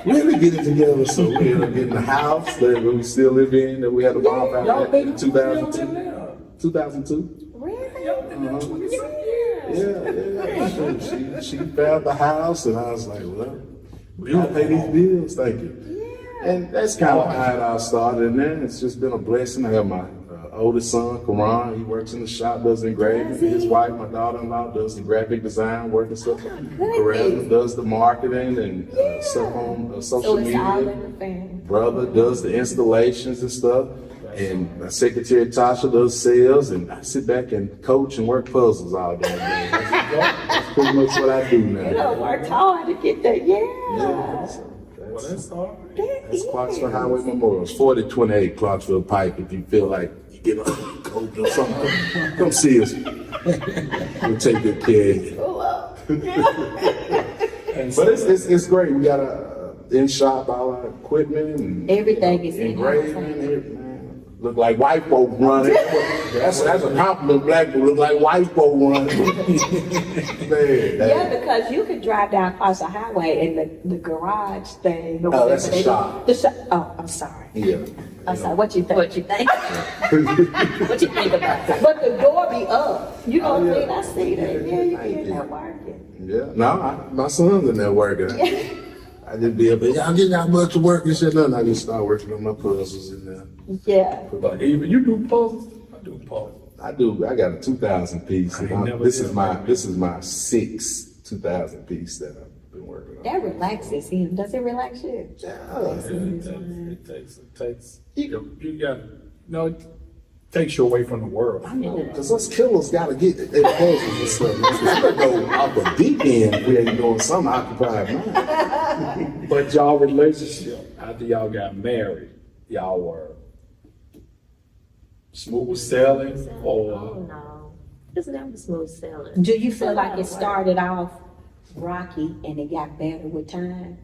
Really get it together. So we ended up getting the house that we still live in, that we had a bonfire in 2002. 2002. Really? Yeah. She found the house, and I was like, well, we gotta pay these bills, thank you. And that's kind of how it all started. And then it's just been a blessing. I have my oldest son, Karan, he works in the shop, does engraving. His wife, my daughter-in-law, does the graphic design, work and stuff. Charasma does the marketing and stuff on social So it's all media. in the family. Brother does the installations and stuff. And my secretary, Tasha, does sales. And I sit back and coach and work puzzles all day. That's pretty much what I do now. You done worked hard to get that, Yeah, Well, that's all right. that's Clarksville Highway Memorials, 4028 Clarksville Pike. If you feel like you get a cold or something, come see us. We'll take good care of you. But it's great. We got a in-shop, all our equipment and Everything is in-house. engraving. Everything. Look like white folk running. That's a compliment. Black people look like white folk running. Man, Yeah, because you could drive down across the highway and the garage thing. or Oh, that's whatever a they do- shop. The shop. Oh, I'm sorry. Yeah. I'm sorry. What you think? What you think? What you think about that? But the door be up. You know Oh, what I yeah. mean? I see that. Yeah, you Thank get you. that working. Yeah. No, my son's in there working. I just be up there, y'all get that much to work and shit. Nothing. I just start working on my puzzles in there. Yeah. But even you do puzzles, I do puzzles. I do. I got a 2,000 piece. I ain't never This did is my sixth 2,000 piece that I've been working on. That relaxes him. Does it relax you? Yeah. It takes, you got, it takes you away from the world. Because us killers got to get education and stuff. We go off the deep end if we ain't doing some occupied mind. But y'all relationship, after y'all got married, y'all were smooth sailing Oh, or no. It's never smooth sailing. Do you feel like it started off rocky and it got better with time?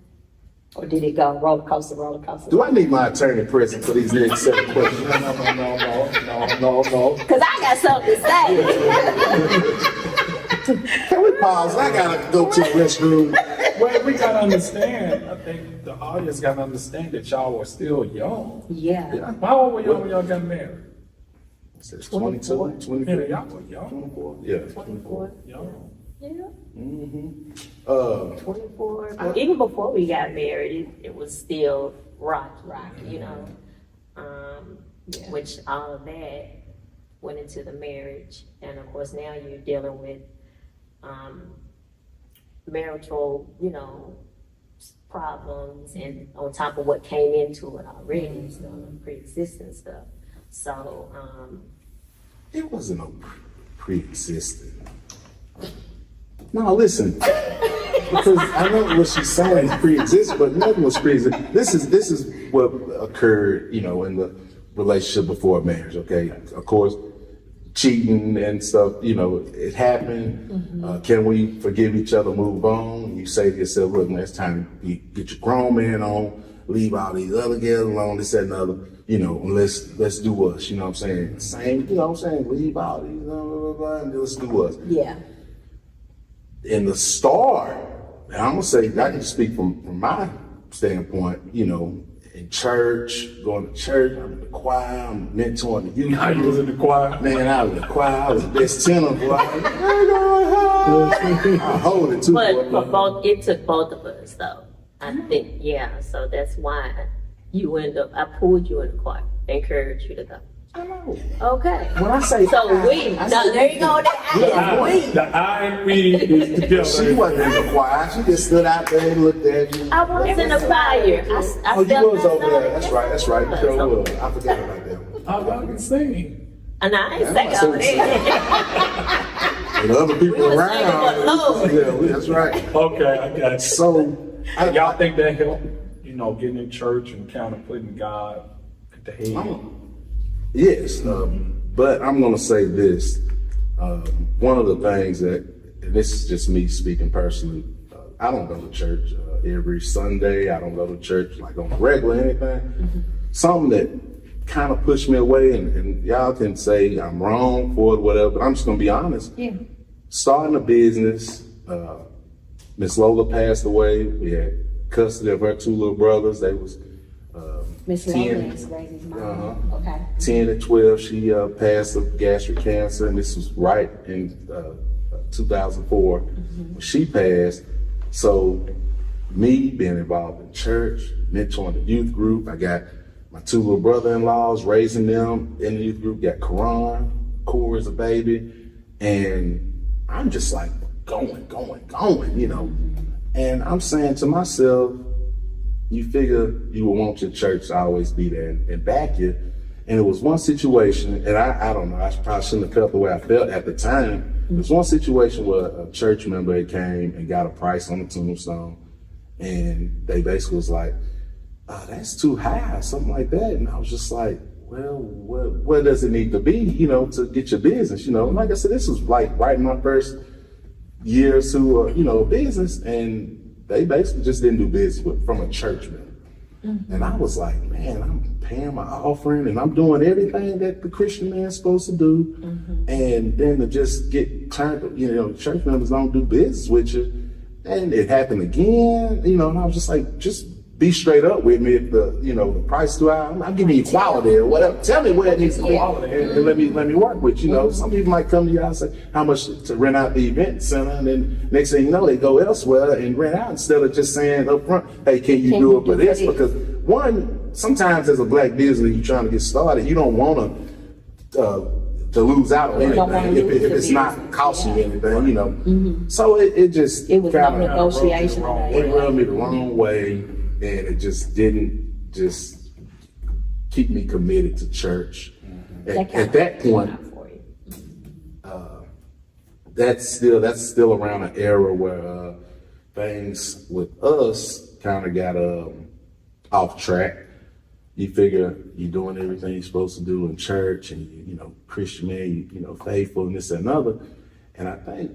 Or did it go roller coaster, roller coaster? Do I need my attorney present for these next 7 questions? no. Because I got something to say. Can we pause? I gotta go to the restroom. Well, we gotta understand, I think the audience gotta understand that y'all were still young. Yeah. How old were y'all when y'all got married? It's 22, 24. Yeah, y'all were young. 24. Yeah, 24. Young. Yeah. 24. Even before we got married, it was still rocky, you know. Which all of that went into the marriage. And of course, now you're dealing with marital, problems, and on top of what came into it already, pre-existing stuff. So, It wasn't no pre-existing. No, listen. Because I know what she's saying is pre-existing, but nothing was pre-existing. This is what occurred, in the relationship before marriage, okay? Of course, cheating and stuff, it happened. Can we forgive each other, move on? You say to yourself, look, next time you get your grown man on, leave all these other girls alone, this, that, and other, let's do us, you know what I'm saying? Same, leave all these, blah, blah, blah, and let's do us. Yeah. In the start, and I'm gonna say, I can speak from my standpoint, in church, going to church, I'm in the choir, I'm mentoring the youth. How you was in the choir? Man, I was in the choir, I was the best tenor, boy. I hold it too. but boy. for both, it took both of us though. I think, yeah. So that's why you end up. I pulled you in the choir, encouraged you to go. I know. Okay. When I say So we. I No, say there you go. The I and we is she together. wasn't in the choir, she just stood out there and looked at you. I was in the choir. I Oh, you stepped was over there, outside. that's right, you sure was. I forgot about that one. Y'all can sing. And I ain't Yeah, saying I over see there. And the other people We was around. singing for the Lord. Yeah, that's right. Okay, I got you. So, Y'all think that helped? Getting in church and kind of putting God at the head. yes, but I'm going to say this. One of the things that, and this is just me speaking personally, I don't go to church every Sunday. I don't go to church like on the regular or anything. Something that kind of pushed me away, and y'all can say I'm wrong for it, whatever, but I'm just going to be honest. Yeah. Starting a business, Miss Lola passed away. We had custody of her 2 little brothers. They was Miss 10. Lola is Raven's mom. Okay. 10 and 12. She passed of gastric cancer, and this was right in 2004 when she passed. So me being involved in church, mentoring the youth group, I got my 2 little brother-in-laws, raising them in the youth group. Got Karan, Core is a baby, and I'm just like going, you know. And I'm saying to myself, you figure you would want your church to always be there and back you. And it was one situation, and I don't know, I probably shouldn't have felt the way I felt at the time. There was one situation where a church member came and got a price on the tombstone, and they basically was like, oh, that's too high, something like that. And I was just like, well, what does it need to be, you know, to get your business, you know? And like I said, this was like right in my first year or two, you know, business, and they basically just didn't do business from a church member. And I was like, man, I'm paying my offering and I'm doing everything that the Christian man's supposed to do. And then to just get turned, you know, church members don't do business with you. And it happened again, you know, and I was just like, just be straight up with me. If the, you know, the price too high, I'm giving you equality or whatever. Tell me where it needs to be and let me work with you. You know, some people might come to you and say how much to rent out the event center, and then next thing you know, they go elsewhere and rent out instead of just saying up front, hey, can you do it for this? Because one, sometimes as a black business, you're trying to get started, you don't want to lose out on anything if it's not costing you anything, you know. So it just It was no kinda negotiation. it rubbed me the wrong way, and it just didn't just keep me committed to church. At that point, that's still around an era where things with us kind of got off track. You figure you're doing everything you're supposed to do in church, and you know, Christian man, you know, faithful and this and another. And I think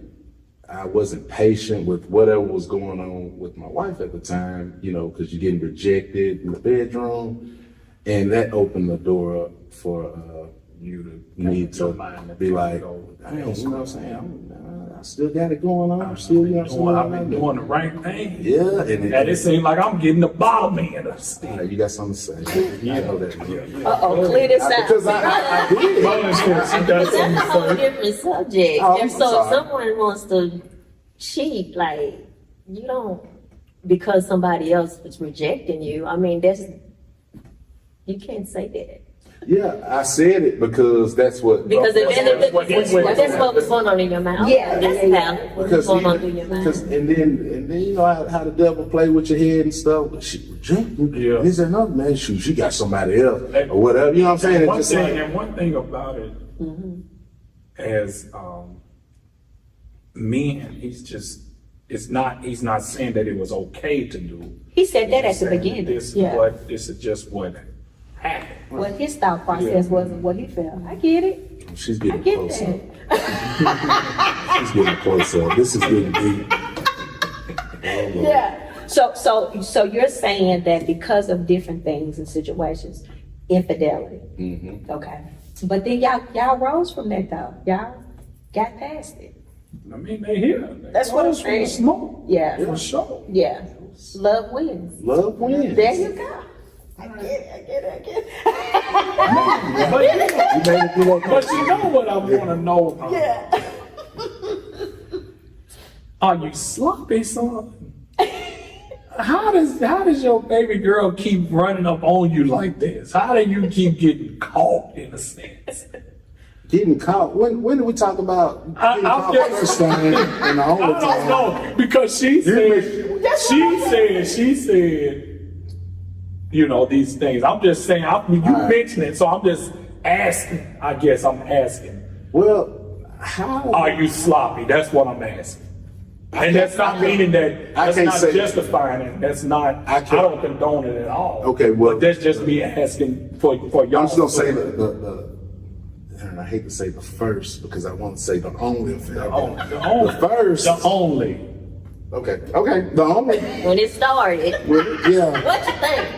I wasn't patient with whatever was going on with my wife at the time, you know, because you're getting rejected in the bedroom, and that opened the door up for you to need to be like, hey, you know what I'm saying? I still got it going on. I'm still, you know what I'm saying? I've been doing the right thing. Yeah, And it seems like I'm getting the bottom end of the stick. you got something to say. I know that. Clear this out. Because I did. That's a whole different subject. Oh, And I'm so sorry. if someone wants to cheat, like, you don't, because somebody else is rejecting you, I mean, you can't say that. Yeah, I said it because that's what. Because That's that's what what was going on in your mind. Yeah, That's valid. What's going on in your mind? and then you know how the devil play with your head and stuff. She rejected. Yeah. This and another man. Shoot, she got somebody else or whatever. You know what I'm saying? One thing about it, as men, he's not saying that it was okay to do. He said that at the He's saying beginning. This is just what happened. Well, his thought process wasn't what he felt. I get it. She's I getting get close that. up. She's getting close up. This is getting deep. Yeah. So you're saying that because of different things and situations, infidelity. Okay. But then y'all rose from that though. Y'all got past it. I mean, they here. That's what I'm Close from the saying. smoke. Yeah. For sure. Yeah. Love wins. Love wins. There you go. I get it. But, You made it through that. but you know what I want to know? Yeah. Are you sloppy, son? How does your baby girl keep running up on you like this? How do you keep getting caught in a sense? Getting caught. When did we talk about getting I'm caught just- first time and the only I don't time? know, because she said, you know, these things. I'm just saying, you mentioned it, so I'm just asking. I guess I'm asking. Well, how? Are you sloppy? That's what I'm asking. And that's not meaning that, I that's can't not say- that's it. That's not, I don't condone it at all. Okay, well- But that's just me asking for y'all. I'm just gonna say and I hate to say the first because I want to say the only affair. The first. The only. Okay, the only. When it started, Yeah. what you think?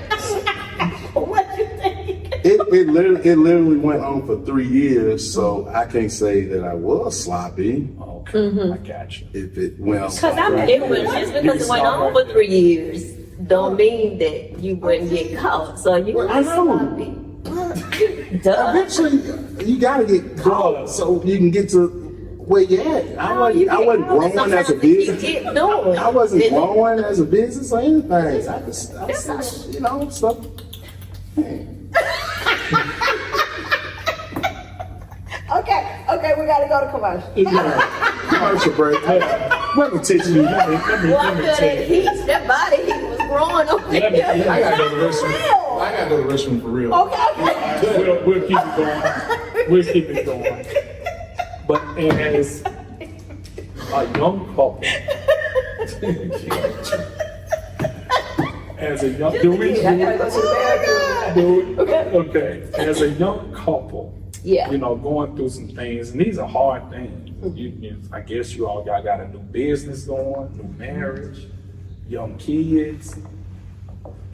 What you think? It literally went on for 3 years, so I can't say that I was sloppy. Okay, I got you. If it went on. It was just because it went on for 3 years, don't mean that you wouldn't get caught. So you I were know. sloppy. Duh. Eventually, you gotta get caught so you can get to where you're at. I wasn't growing as a business. I wasn't growing as a business or anything. I just you know, stuff. we gotta go to commercial. Commercial break. Let me teach you. Let me tell you. That body heat was growing over Let me- here. I gotta go to the restroom. I gotta go to the restroom for real. Okay. We'll keep it going. We'll keep it going. But as a young couple, as a young, do we? I gotta go to the bathroom. Okay. As a young couple, Yeah. you know, going through some things, and these are hard things. I guess you all got a new business going, new marriage, young kids,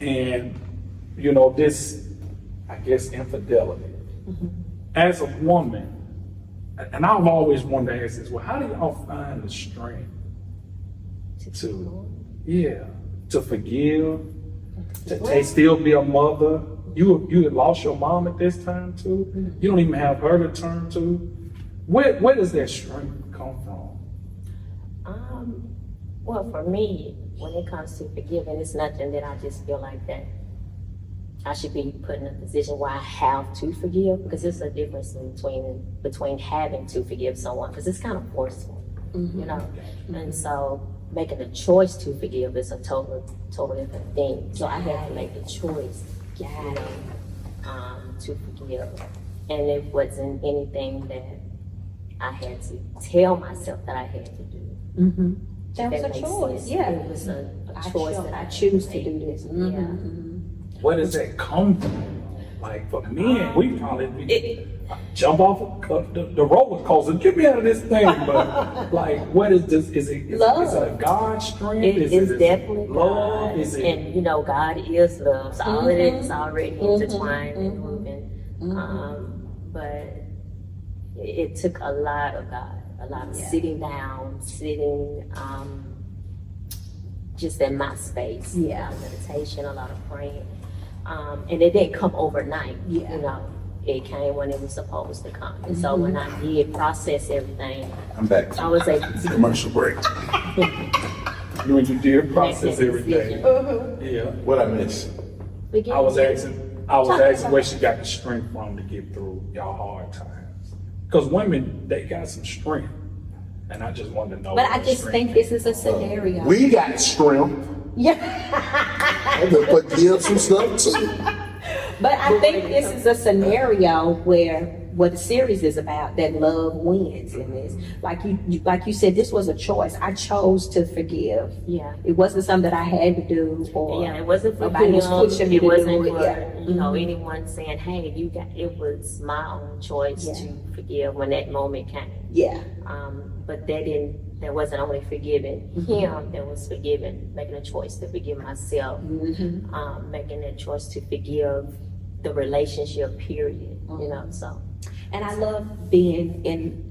and you know this, I guess, infidelity. As a woman, and I've always wanted to ask this: well, how do y'all find the strength to forgive, to still be a mother? You had lost your mom at this time too. You don't even have her to turn to. Where does that strength come from? Well, for me, when it comes to forgiving, it's nothing that I just feel like that I should be put in a position where I have to forgive, because there's a difference between having to forgive someone, because it's kind of forceful, you know. And so making a choice to forgive is a total different thing. So I had to make the choice, you know, to forgive, and it wasn't anything that I had to tell myself that I had to do. That was a makes choice. sense. Yeah. It was a choice that I choose to do this. Yeah. Where does that come from? Like for men, we probably jump off the roller coaster. Get me out of this thing. But like, what is this? Is it Love. Is it a God strength? It's definitely love. God, Is it? and you know, God is love. So all of it is already intertwined and moving. But it took a lot of God, a lot of sitting down, just in my space. A lot of meditation, a lot of praying, and it didn't come overnight. You know, it came when it was supposed to come. And so when I did process everything, I'm back. I was able to. Commercial break. When you did process everything. Yeah. What I miss? Forgive I was me. asking where she got the strength from to get through y'all hard times. Because women, they got some strength. And I just wanted to know. But I where the just strength think this is a scenario. We got strength. Yeah. I just forgive some stuff too. But I think this is a scenario where what the series is about, that love wins in this. Like you said, this was a choice. I chose to forgive. Yeah. It wasn't something that I had to do, or Yeah, it wasn't for nobody was him. pushing me It to wasn't do it. for Yeah. you know anyone saying, "Hey, you got." It was my own choice to forgive when that moment came. Yeah. But that wasn't only forgiving him. That was making a choice to forgive myself. Making that choice to forgive the relationship. Period. You know, so. And I love being in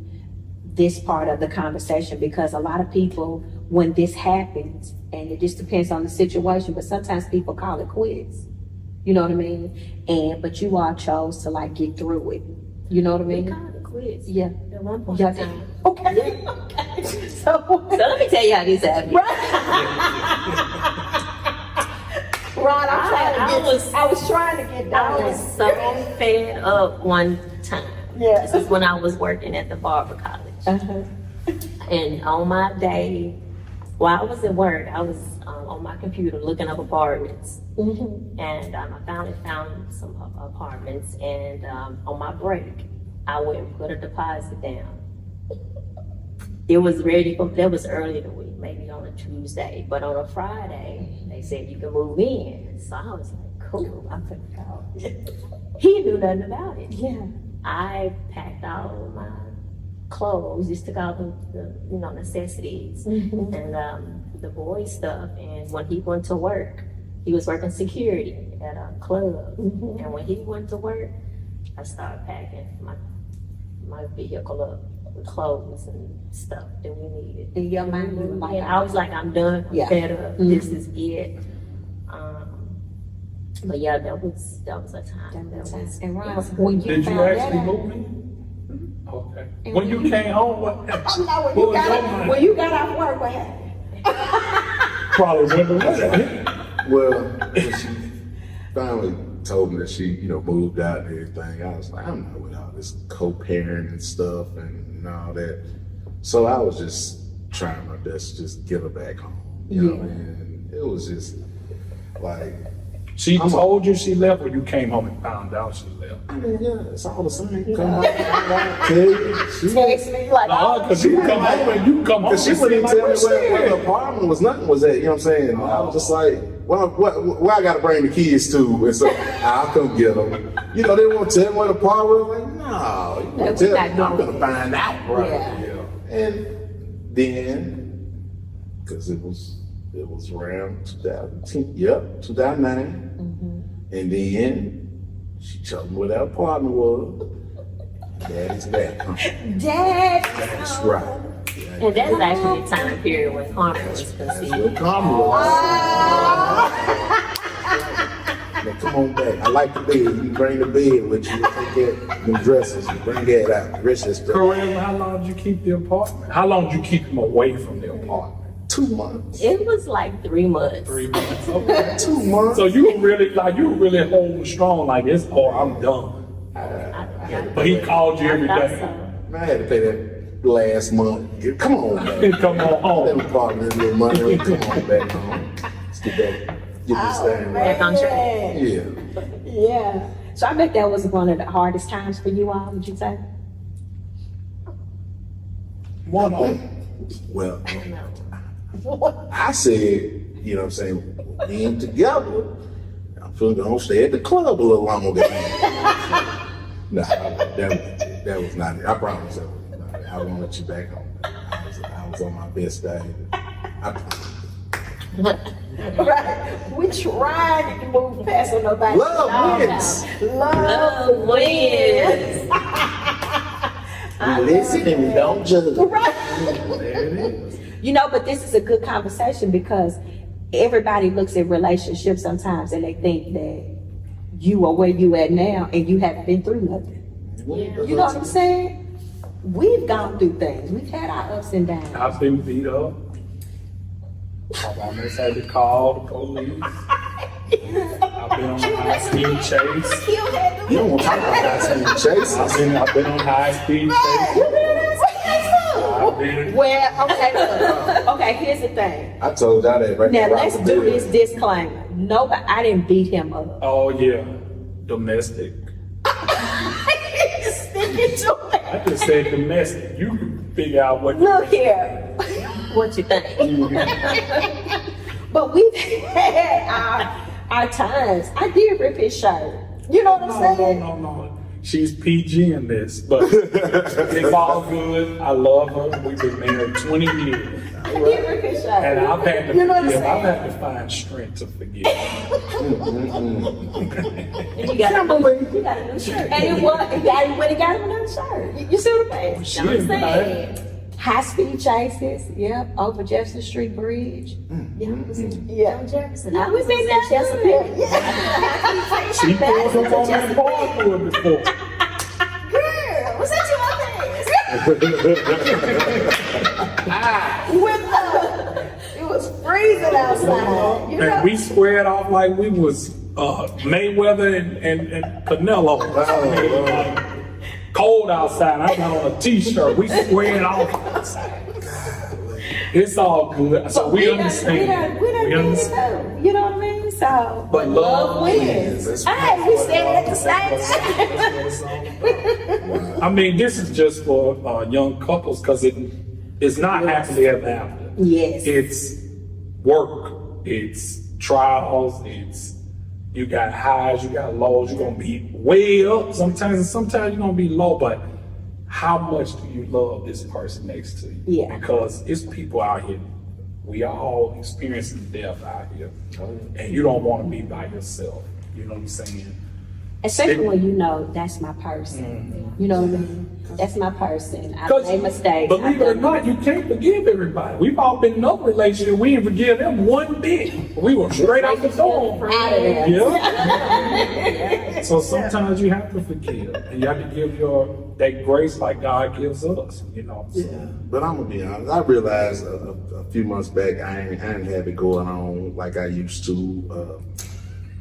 this part of the conversation, because a lot of people, when this happens, and it just depends on the situation, but sometimes people call it quits. You know what I mean? But you all chose to like get through it. You know what I We mean? called it quits. Yeah. At one point Yeah. in time. Okay. So let me tell you how this happened. Ron, I was trying to get down. I was so fed up one time. Yeah. This is when I was working at the barber college. And on my day, while I was at work, I was on my computer looking up apartments. And I finally found some apartments. And on my break, I went and put a deposit down. It was ready that was early in the week, maybe on a Tuesday. But on a Friday, they said you can move in. So I was like, cool, I'm gonna go. He knew nothing about it. Yeah. I packed all my clothes, just took out the necessities and the boy stuff. And when he went to work, he was working security at a club. And when he went to work, I started packing my vehicle up with clothes and stuff that we needed. In your mind, you were like, And I was like, I'm done, I'm fed up, this is it. But yeah, that was a time. And Ron, when you Did you found that actually out, move me? Okay. When you came home, what I'm not, what was your mind? when you got off work, what happened? Probably wonder what. Well, when she finally told me that she, moved out and everything, I was like, I'm not with all this co-parenting and stuff and all that. So I was just trying my best to just get her back home. You know, and it was just like. She told you she left, or you came home and found out she left? I mean, yeah, it's all the same. Come on, tell you. Text me like, Because you come home and you come home. Because she wouldn't tell me where the apartment was, nothing was at, you know what I'm saying? I was just like, well, where I gotta bring the kids to? And so I'll come get them. They won't tell me where the apartment was. Like, no, you won't tell me. I'm gonna find out. Right. Yeah. And then, because it was around 2010, 2009. And then she told me where that apartment was. Daddy's back. Dad. That's right. And that's actually the time period when Carmen was conceived. Karma was. Now, come on back. I like the bed. You bring the bed with you. Take them dresses. You bring that out. The rest of that stuff. Carasma, how long did you keep the apartment? How long did you keep him away from the apartment? 2 months. It was like 3 months. 3 months. Okay. 2 months. So you were really holding strong like this. Oh, I'm done. But he called you every day. I had to pay that last month. Come on, man. Come on home. That apartment, a little money. Come on back home. Let's get this thing right. Back on track. Yeah. Yeah. So I bet that was one of the hardest times for you all, would you say? One on. Well, I said, what I'm saying, we ain't together. I'm feeling gonna stay at the club a little longer. No, that was not it. I promise that was not it. I won't let you back home. I was on my best day. Right. We tried to move past on nobody. Love wins. Love wins. We listen and we don't judge. Right. There it is. But this is a good conversation because everybody looks at relationships sometimes and they think that you are where you at now and you haven't been through nothing. You know what I'm saying? We've gone through things. We've had our ups and downs. I've been beat up. I've almost had to call the police. I've been on a high-speed chase. You don't want to talk about high-speed chases. I've been on high-speed chase. Well, okay, here's the thing. I told y'all that right Now there. let's do this disclaimer. Nobody, I didn't beat him up. Oh yeah, domestic. Stick it to it. I just said domestic. You can figure out what. Look here. What you think? But we've had our times. I did rip his shirt. You know what I'm saying? No. She's PG in this, but it's all good. I love her. We've been married 20 years. I did rip his shirt. And I've had to You know what I'm forgive. I've saying? had to find strength to forgive. And you got a new shirt. And it was, he got him another shirt. You see what I'm saying? She I'm didn't saying. High speed chases, yep, over Jefferson Street Bridge. Yeah. Jefferson. Yeah, I we've was been in down Chesapeake. Yeah. She pulled them on that hardwood before. Girl, what's that you it was freezing outside. You know? And we squared off like we was Mayweather and Canelo. Cold outside. I got on a t-shirt. We squared off outside. It's all good. So we understand. We done understand. you know what I mean? So, But love wins. Hey, we stand at the same time. I mean, this is just for young couples because it's not happily ever after. Yes. It's work. It's trials. It's you got highs, you got lows. You're gonna be way up sometimes you're gonna be low. But how much do you love this person next to you? Yeah. Because it's people out here. We are all experiencing death out here, and you don't want to be by yourself. You know what I'm saying? Especially when you know that's my person. You know what I mean? That's my person. I made mistakes. Believe it or not, you can't forgive everybody. We've all been in a relationship. We didn't forgive them one bit. We were straight out the door. Out of there. Yeah. So sometimes you have to forgive, and you have to give that grace like God gives us. You know. So. Yeah, but I'm gonna be honest. I realized a few months back I ain't have it going on like I used to.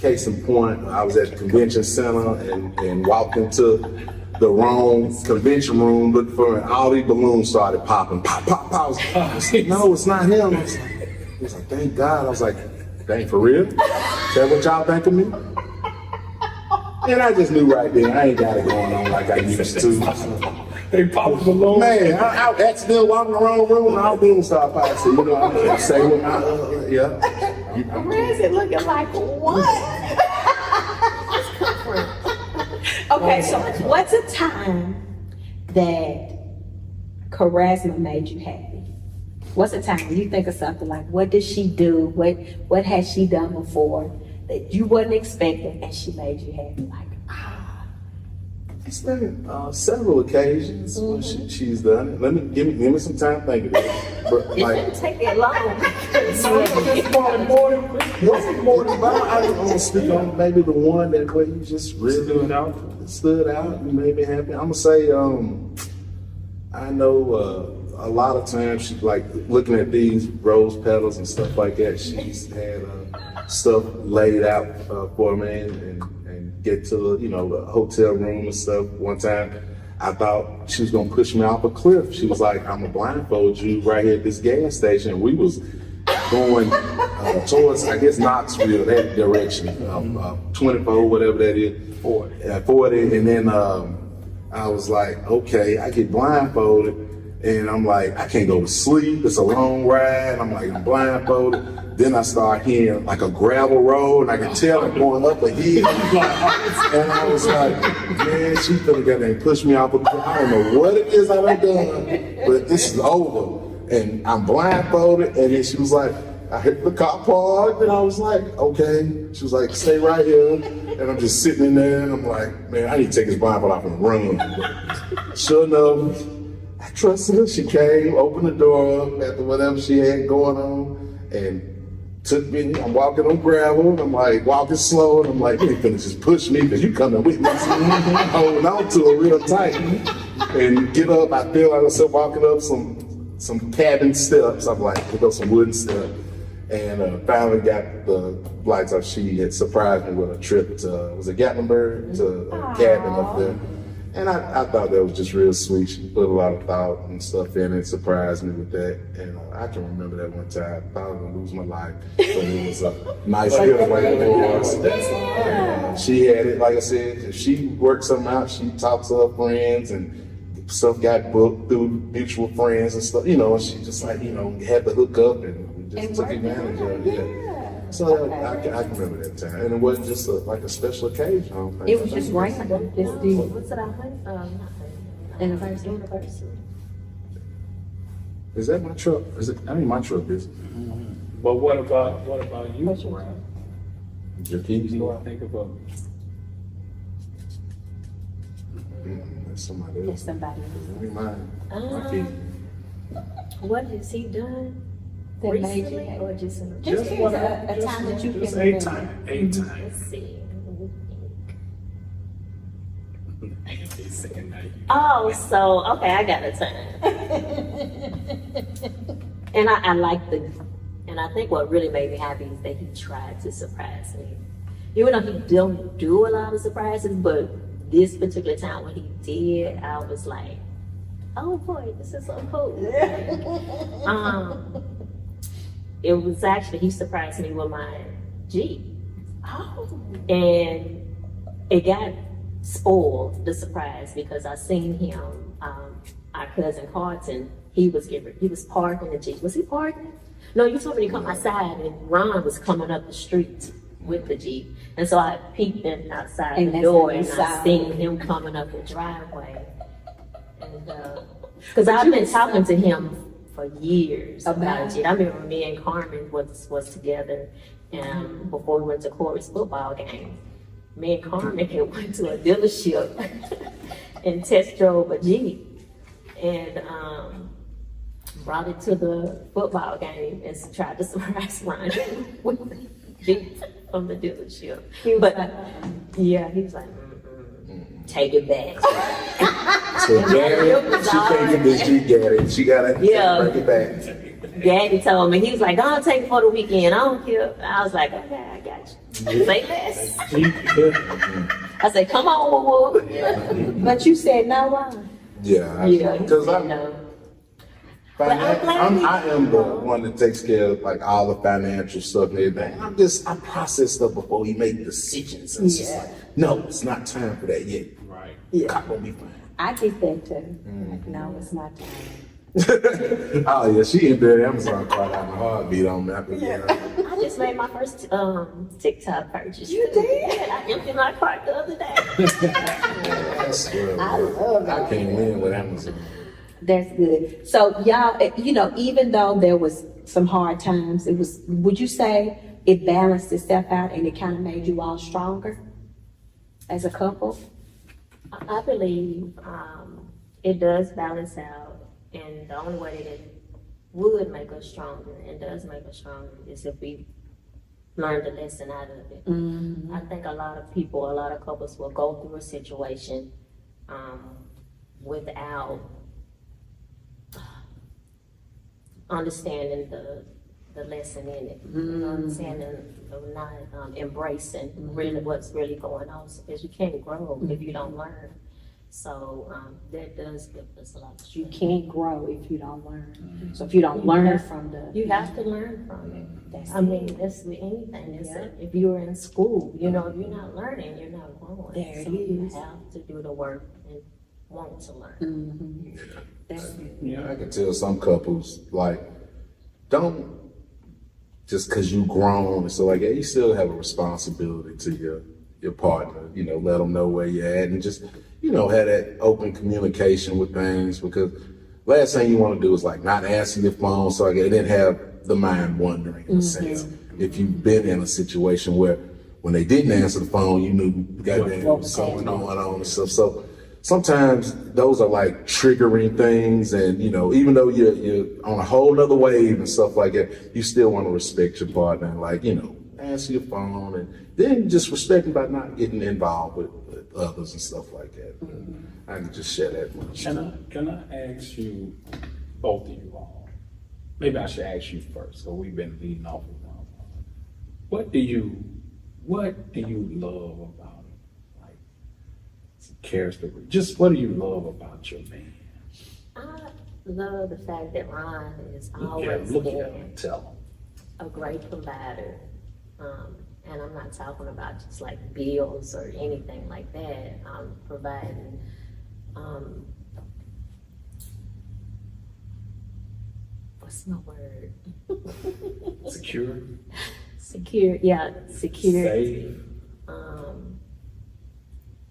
case in point, I was at the convention center and walked into the wrong convention room, looking for, and all these balloons started popping, pop, pop, pop. I was like, no, it's not him. I was like, thank God. I was like, dang, for real? Is that what y'all think of me? And I just knew right then, I ain't got it going on like I used to. They popped the balloon. Man, I accidentally walked in the wrong room and all balloons started popping. So, you know, I'm saying with my, yeah. Where is it looking like what? Okay, so what's a time that Charasma made you happy? What's a time when you think of something like, what did she do? What has she done before that you wasn't expecting and she made you happy? Like, It's been several occasions when she's done it. Give me some time thinking about it. But It like, didn't take that long. more than I don't want to speak on maybe the one that where you just really stood out and made me happy. I'm gonna say I know a lot of times she like looking at these rose petals and stuff like that. She's had stuff laid out for me and get to the hotel room and stuff. One time I thought she was gonna push me off a cliff. She was like, I'm gonna blindfold you right here at this gas station. We was going towards, I guess, Knoxville, that direction, 24, whatever that is, 40. And then I was like, okay, I get blindfolded. And I'm like, I can't go to sleep. It's a long ride. I'm like, I'm blindfolded. Then I start hearing like a gravel road, and I can tell it going up a hill. And I was like, man, she finna get there and push me off a cliff. I don't know what it is I've done, but this is over. And I'm blindfolded. And then she was like, I hit the car park, and I was like, okay. She was like, stay right here. And I'm just sitting in there, and I'm like, man, I need to take this blindfold off and run. But sure enough, I trusted her. She came, opened the door up after whatever she had going on, and took me. I'm walking on gravel, and I'm like walking slow, and I'm like, you ain't finna just push me because you coming with me. So I'm holding on to her real tight, and get up. I feel like myself walking up some cabin steps. I'm like, pick up some wooden steps, and finally got the lights off. She had surprised me with a trip to Gatlinburg to a cabin up there. And I thought that was just real sweet. She put a lot of thought and stuff in it, surprised me with that. And I can remember that one time. I thought I was gonna lose my life, but it was a nice getaway for us. She had it, like I said, if she worked something out, she talked to her friends and stuff got booked through mutual friends and stuff, and she just like, had the hook up and we just took advantage of it. Yeah. So I can remember that time, and it wasn't just like a special occasion. I don't think. it was just random. This deal. What's it, anniversary? Is that my truck? Is it? I mean, my truck is. But what about you? What's your Ron? Your keys? So I think about. That's somebody It's else. somebody else. Ain't mine. My keys. What has he done That made you recently, happy. or just in Just here's a time that you just can a remember. time. Let's see. He's saying that. Oh, so okay, I got a time. And I like and I think what really made me happy is that he tried to surprise me. Even though he don't do a lot of surprises, but this particular time when he did, I was like, oh boy, this is so cool. It was actually, he surprised me with my Jeep. Oh. And it got spoiled, the surprise, because I seen him, our cousin Carlton, he was parking the Jeep. Was he parking? No, you told me to come outside, and Ron was coming up the street with the Jeep. And so I peeked in outside And the that's door, when you and saw I seen him coming up the driveway. And because I've been talking to him for years about Jeep. I remember me and Carmen was together, and before we went to Corey's football game, me and Carmen had went to a dealership and test drove a Jeep, and brought it to the football game and tried to surprise Ron with the Jeep from the dealership. But yeah, he was like, take it back. So Gary, she can't get this Jeep, Gary. She gotta bring it back. Daddy told me, he was like, I'll take it for the weekend. I don't care. I was like, okay, I got you. Say less. Yeah. I say, come on, woo woo. But you said no, Ron. Yeah, Yeah. because No. But I'm glad I am the one that takes care of like all the financial stuff and everything. I process stuff before we make decisions. And it's just like, no, it's not time for that yet. Right. Yeah. God gonna be fine. I get that too. No, it's not time. Oh yeah, she in there. Amazon caught out my heartbeat on that. I just made my first TikTok purchase. You did? Yeah, I emptied my cart the other day. I love I it. can't win with Amazon. That's good. So y'all, even though there was some hard times, would you say it balanced itself out and it kind of made you all stronger as a couple? I believe it does balance out, and the only way that it would make us stronger and does make us stronger is if we learn the lesson out of it. I think a lot of couples will go through a situation without understanding the lesson in it, understanding of not embracing really what's really going on, because you can't grow if you don't learn. So that does give us a lot of You strength. can't grow if you don't learn. So if you don't learn from You have to learn from it. That's I mean, that's with anything. If you're in school, if you're not learning, you're not growing. There it so you is. have to do the work and want to learn. that's it. Yeah, I can tell some couples like don't just because you grown and so like you still have a responsibility to your partner. Let them know where you're at and just have that open communication with things, because last thing you want to do is like not answer your phone. So it didn't have the mind wandering in a sense. If you've been in a situation where when they didn't answer the phone, you knew goddamn what was going on and stuff. So sometimes those are like triggering things, and even though you're on a whole nother wave and stuff like that, you still want to respect your partner and like answer your phone, and then just respect them by not getting involved with others and stuff like that. I can just share that much. Can I ask you, both of you all? Maybe I should ask you first, so we've been leading off with one. What do you love about it? Like some character. Just what do you love about your man? I love the fact that Ron is Look always at been him and tell him. a great provider. And I'm not talking about just like bills or anything like that. Providing what's my word? Secure. Security. Safe.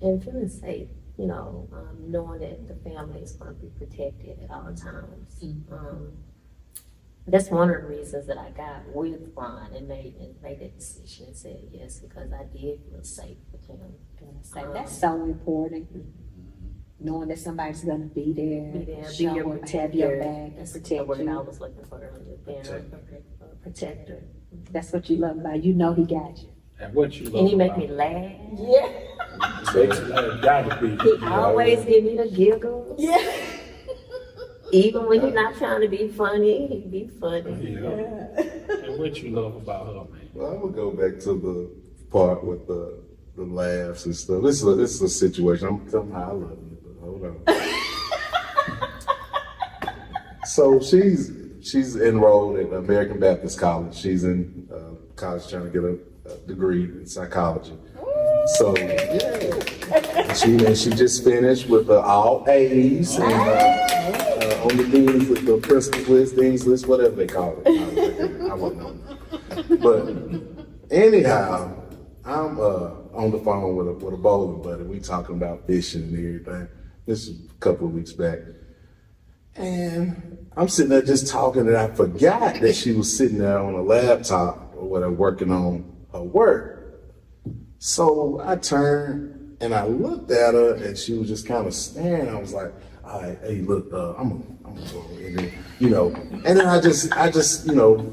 And feeling safe, knowing that the family is going to be protected at all times. That's one of the reasons that I got with Ron and made that decision and said yes, because I did feel safe with him. That's so important. Knowing that somebody's gonna be there, Be there, be show your up, protector. have your back, and That's the protect word I you. was looking for earlier, being a protector. That's what you love about. He got you. And what you love And he make about me laugh. Yeah. it. Gotta be. He always give me the giggles. Yeah. Even when he's not trying to be funny, he be funny. Yeah. And what you love about her, man? Well, I'm gonna go back to the part with the laughs and stuff. This is a situation. I'm telling her I love you, but hold on. So she's enrolled at American Baptist College. She's in college trying to get a degree in psychology. So yeah, she just finished with all A's and on the dean's with the principal's list, dean's list, whatever they call it. I wouldn't know. But anyhow, I'm on the phone with a bowling buddy. We talking about fishing and everything. This is a couple of weeks back. And I'm sitting there just talking, and I forgot that she was sitting there on a laptop or whatever, working on her work. So I turned and I looked at her, and she was just kind of staring. I was like, "All right, hey, look, I'm gonna go in there, And then I just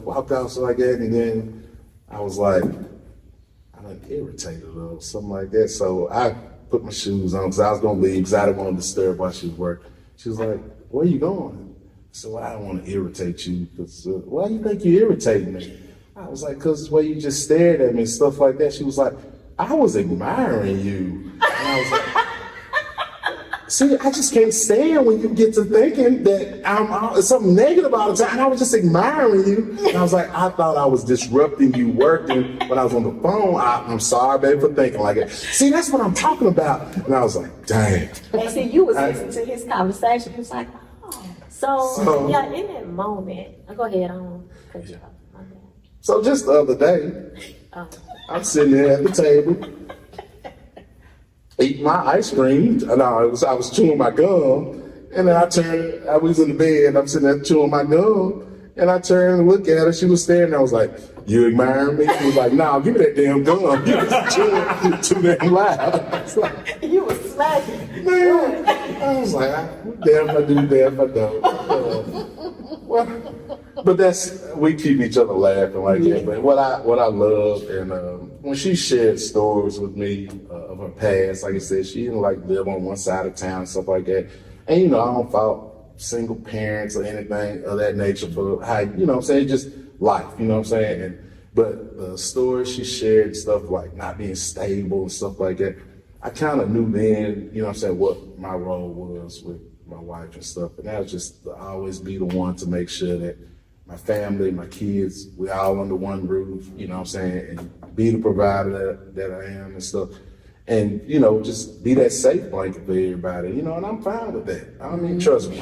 walked out so like that, and then I was like, I done irritated her or something like that. So I put my shoes on because I was gonna leave because I didn't want to disturb while she was working. She was like, "Where you going?" So I don't want to irritate you. Because why do you think you irritating me? I was like, cause the way you just stared at me and stuff like that. She was like, I was admiring you. And I was like, see, I just can't stand when you get to thinking that I'm something negative all the time. I was just admiring you. And I was like, I thought I was disrupting you working when I was on the phone. I'm sorry, baby, for thinking like that. See, that's what I'm talking about. And I was like, dang. And see, you was listening to his conversation. You was like, oh. So yeah, in that moment, go ahead, I don't cut you off. My bad. So just the other day, Oh. I'm sitting there at the table, eating my ice cream. And I was chewing my gum. And then I was in the bed, I'm sitting there chewing my gum. And I turned and looked at her. She was staring. I was like, you admiring me? She was like, nah, give me that damn gum. You was chewing too damn loud. I was like, You was smacking. man. I was like, damn if I do, damn if I don't. But we keep each other laughing like that. But what I love, and when she shared stories with me of her past, like I said, she didn't like live on one side of town and stuff like that. And I don't fault single parents or anything of that nature for how, what I'm saying, just life, what I'm saying? But the stories she shared, stuff like not being stable and stuff like that, I kind of knew then, what I'm saying, what my role was with my wife and stuff. And that was just to always be the one to make sure that my family, my kids, we all under one roof, what I'm saying, and be the provider that I am and stuff. And, just be that safe blanket for everybody, and I'm fine with that. I mean, trust me,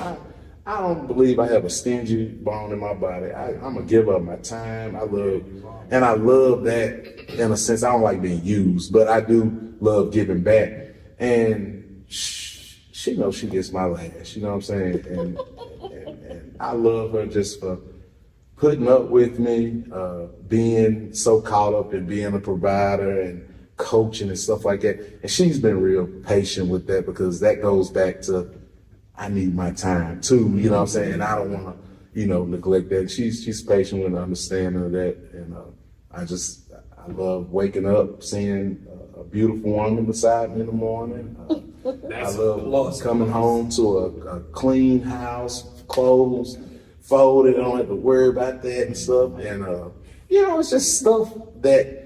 I don't believe I have a stingy bone in my body. I'm gonna give up my time. I love that in a sense. I don't like being used, but I do love giving back. And she knows she gets my last, you know what I'm saying? And I love her just for putting up with me, being so caught up in being a provider and coaching and stuff like that. And she's been real patient with that, because that goes back to, I need my time too, you know what I'm saying? And I don't want to, neglect that. She's patient with understanding of that. And I love waking up, seeing a beautiful woman beside me in the morning. I love coming home to a clean house, clothes folded. I don't have to worry about that and stuff. And, it's just stuff that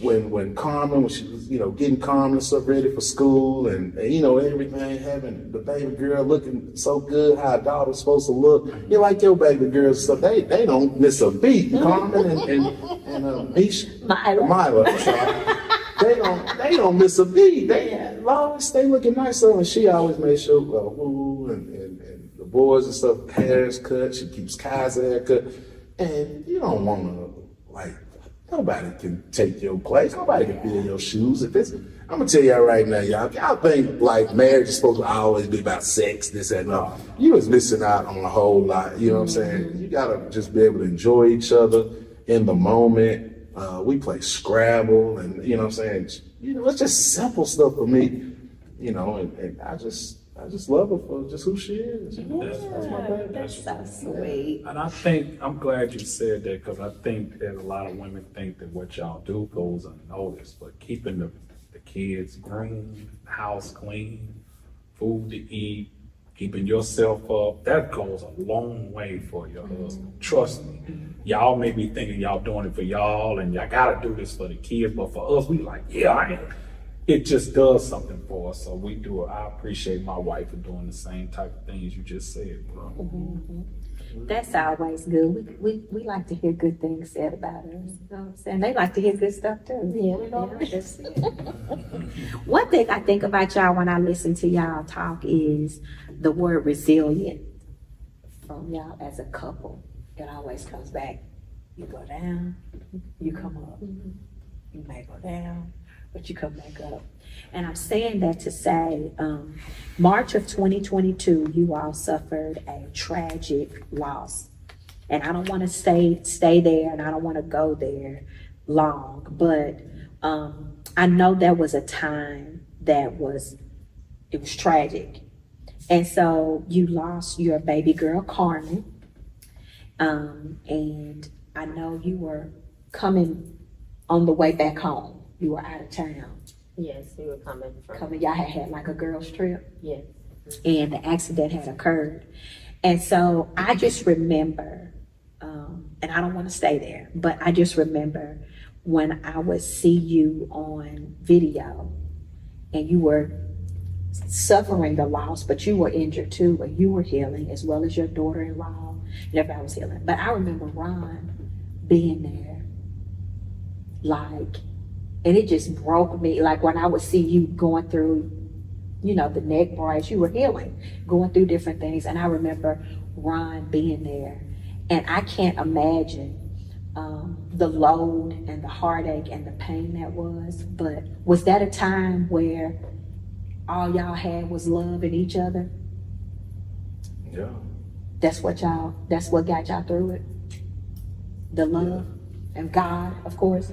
when Carmen, when she was, getting Carmen and stuff ready for school and everything, having the baby girl looking so good, how a daughter's supposed to look. You like your baby girls and stuff, they don't miss a beat. Carmen and Misha, Mila, I'm sorry. They don't miss a beat. They always stay looking nice. And she always made sure, and the boys and stuff, hair's cut. She keeps Kai's haircut. And you don't want to, nobody can take your place. Nobody can fill your shoes. I'm gonna tell y'all right now, y'all think marriage is supposed to always be about sex, this and that. No, you was missing out on a whole lot. You know what I'm saying? You gotta just be able to enjoy each other in the moment. We play Scrabble, and you know what I'm saying? It's just simple stuff for me. And I just love her for just who she is. That's my baby. That's so sweet. And I'm glad you said that, because I think that a lot of women think that what y'all do goes unnoticed, but keeping the kids groomed, house clean, food to eat, keeping yourself up, that goes a long way for your husband. Trust me. Y'all may be thinking y'all doing it for y'all and y'all gotta do this for the kids, but for us, we like, it just does something for us. So we do it. I appreciate my wife for doing the same type of things you just said, bro. Mm-hmm. That's always good. We like to hear good things said about us. You know what I'm saying? They like to hear good stuff too. One thing I think about y'all when I listen to y'all talk is the word resilient from y'all as a couple. It always comes back. You go down, you come up. You may go down, but you come back up. And I'm saying that to say, March of 2022, you all suffered a tragic loss. And I don't want to stay there, and I don't want to go there long, but I know there was a time that it was tragic. And so you lost your baby girl, Carmen. And I know you were coming on the way back home. You were out of town. Yes, we were coming. Y'all had like a girls trip. Yes. And the accident had occurred. And so I just remember and I don't want to stay there, but I just remember when I would see you on video and you were suffering the loss, but you were injured too, but you were healing as well as your daughter-in-law and everybody was healing. But I remember Ron being there, like, and it just broke me. Like when I would see you going through, you know, the neck brace, you were healing, going through different things. And I remember Ron being there, and I can't imagine the load and the heartache and the pain that was. But was that a time where all y'all had was love in each other? Yeah. That's what got y'all through it? The love and God, of course.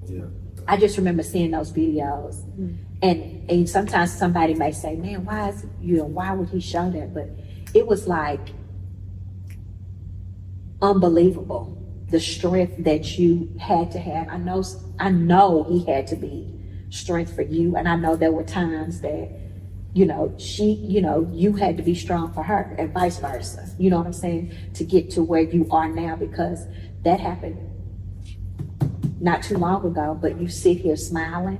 Yeah. I just remember seeing those videos. And sometimes somebody may say, man, why would he show that? But it was like unbelievable, the strength that you had to have. I know he had to be strength for you. And I know there were times that, you know, you had to be strong for her and vice versa. You know what I'm saying? To get to where you are now, because that happened not too long ago, but you sit here smiling.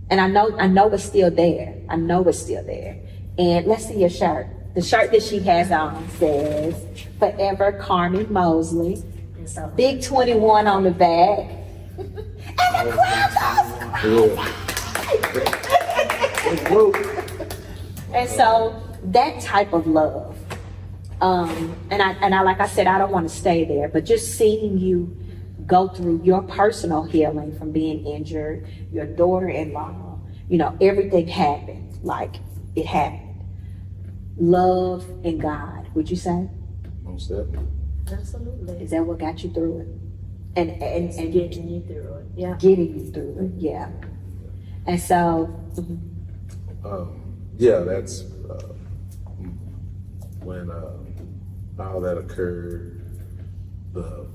And I know it's still there. I know it's still there. And let's see your shirt. The shirt that she has on says, Forever Charasma Moseley. And so big 21 on the back. And so that type of love, and I like I said, I don't want to stay there, but just seeing you go through your personal healing from being injured, your daughter-in-law, you know, everything happened like it happened. Love and God, would you say? Most definitely. Absolutely. Is that what got you through it? And Getting you through it. Yeah. getting you through it, yeah. And so, Yeah, that's when all that occurred, the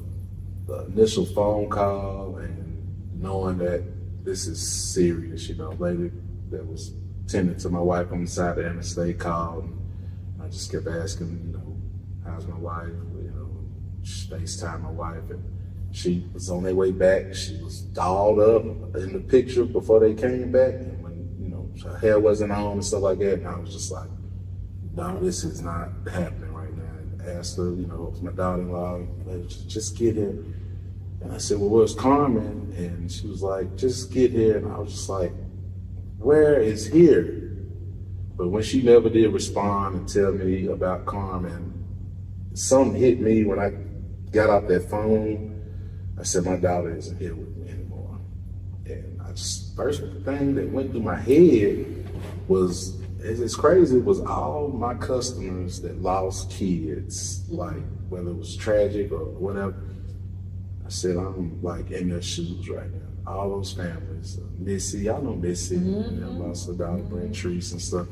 initial phone call and knowing that this is serious, you know, lady that was tending to my wife on the side of the interstate called, and I just kept asking, you know, how's my wife, you know, FaceTime my wife, and she was on their way back. She was dolled up in the picture before they came back, and when, you know, her hair wasn't on and stuff like that, and I was just like, no, this is not happening right now. And asked her, you know, my daughter-in-law, just get here. And I said, well, where's Carmen? And she was like, just get here. And I was just like, where is here? But when she never did respond and tell me about Carmen, something hit me when I got off that phone. I said, my daughter isn't here with me anymore. And I just, first thing that went through my head was, it's crazy, it was all my customers that lost kids, like whether it was tragic or whatever. I said, I'm like in their shoes right now. All those families, Missy, y'all know Missy, and lost her daughter, Treese and stuff.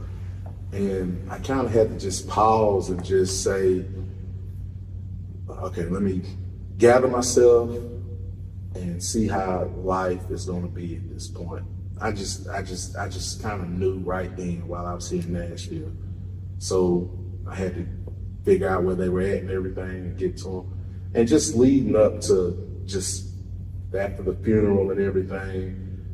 And I kind of had to just pause and just say, okay, let me gather myself and see how life is going to be at this point. I just kind of knew right then while I was here in Nashville. So I had to figure out where they were at and everything and get to them. And just leading up to just after the funeral and everything,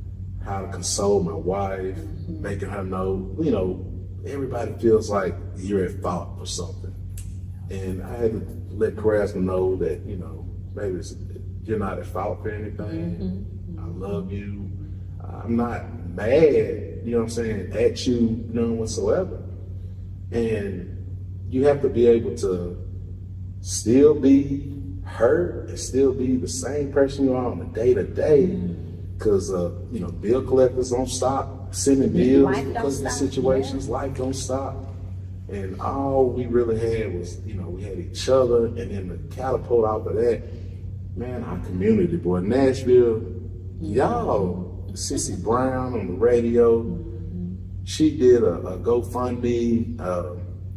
how to console my wife, making her know, you know, everybody feels like you're at fault for something. And I had to let Charasma know that, you know, baby, you're not at fault for anything. I love you. I'm not mad, you know what I'm saying, at you, none whatsoever. And you have to be able to still be hurt and still be the same person you are on a day-to-day. Because, you know, bill collectors don't stop sending bills because of the situations. Life don't stop. And all we really had was, you know, we had each other, and then the catapult out of that, man, our community, boy, Nashville, y'all, Sissy Brown on the radio, she did a GoFundMe,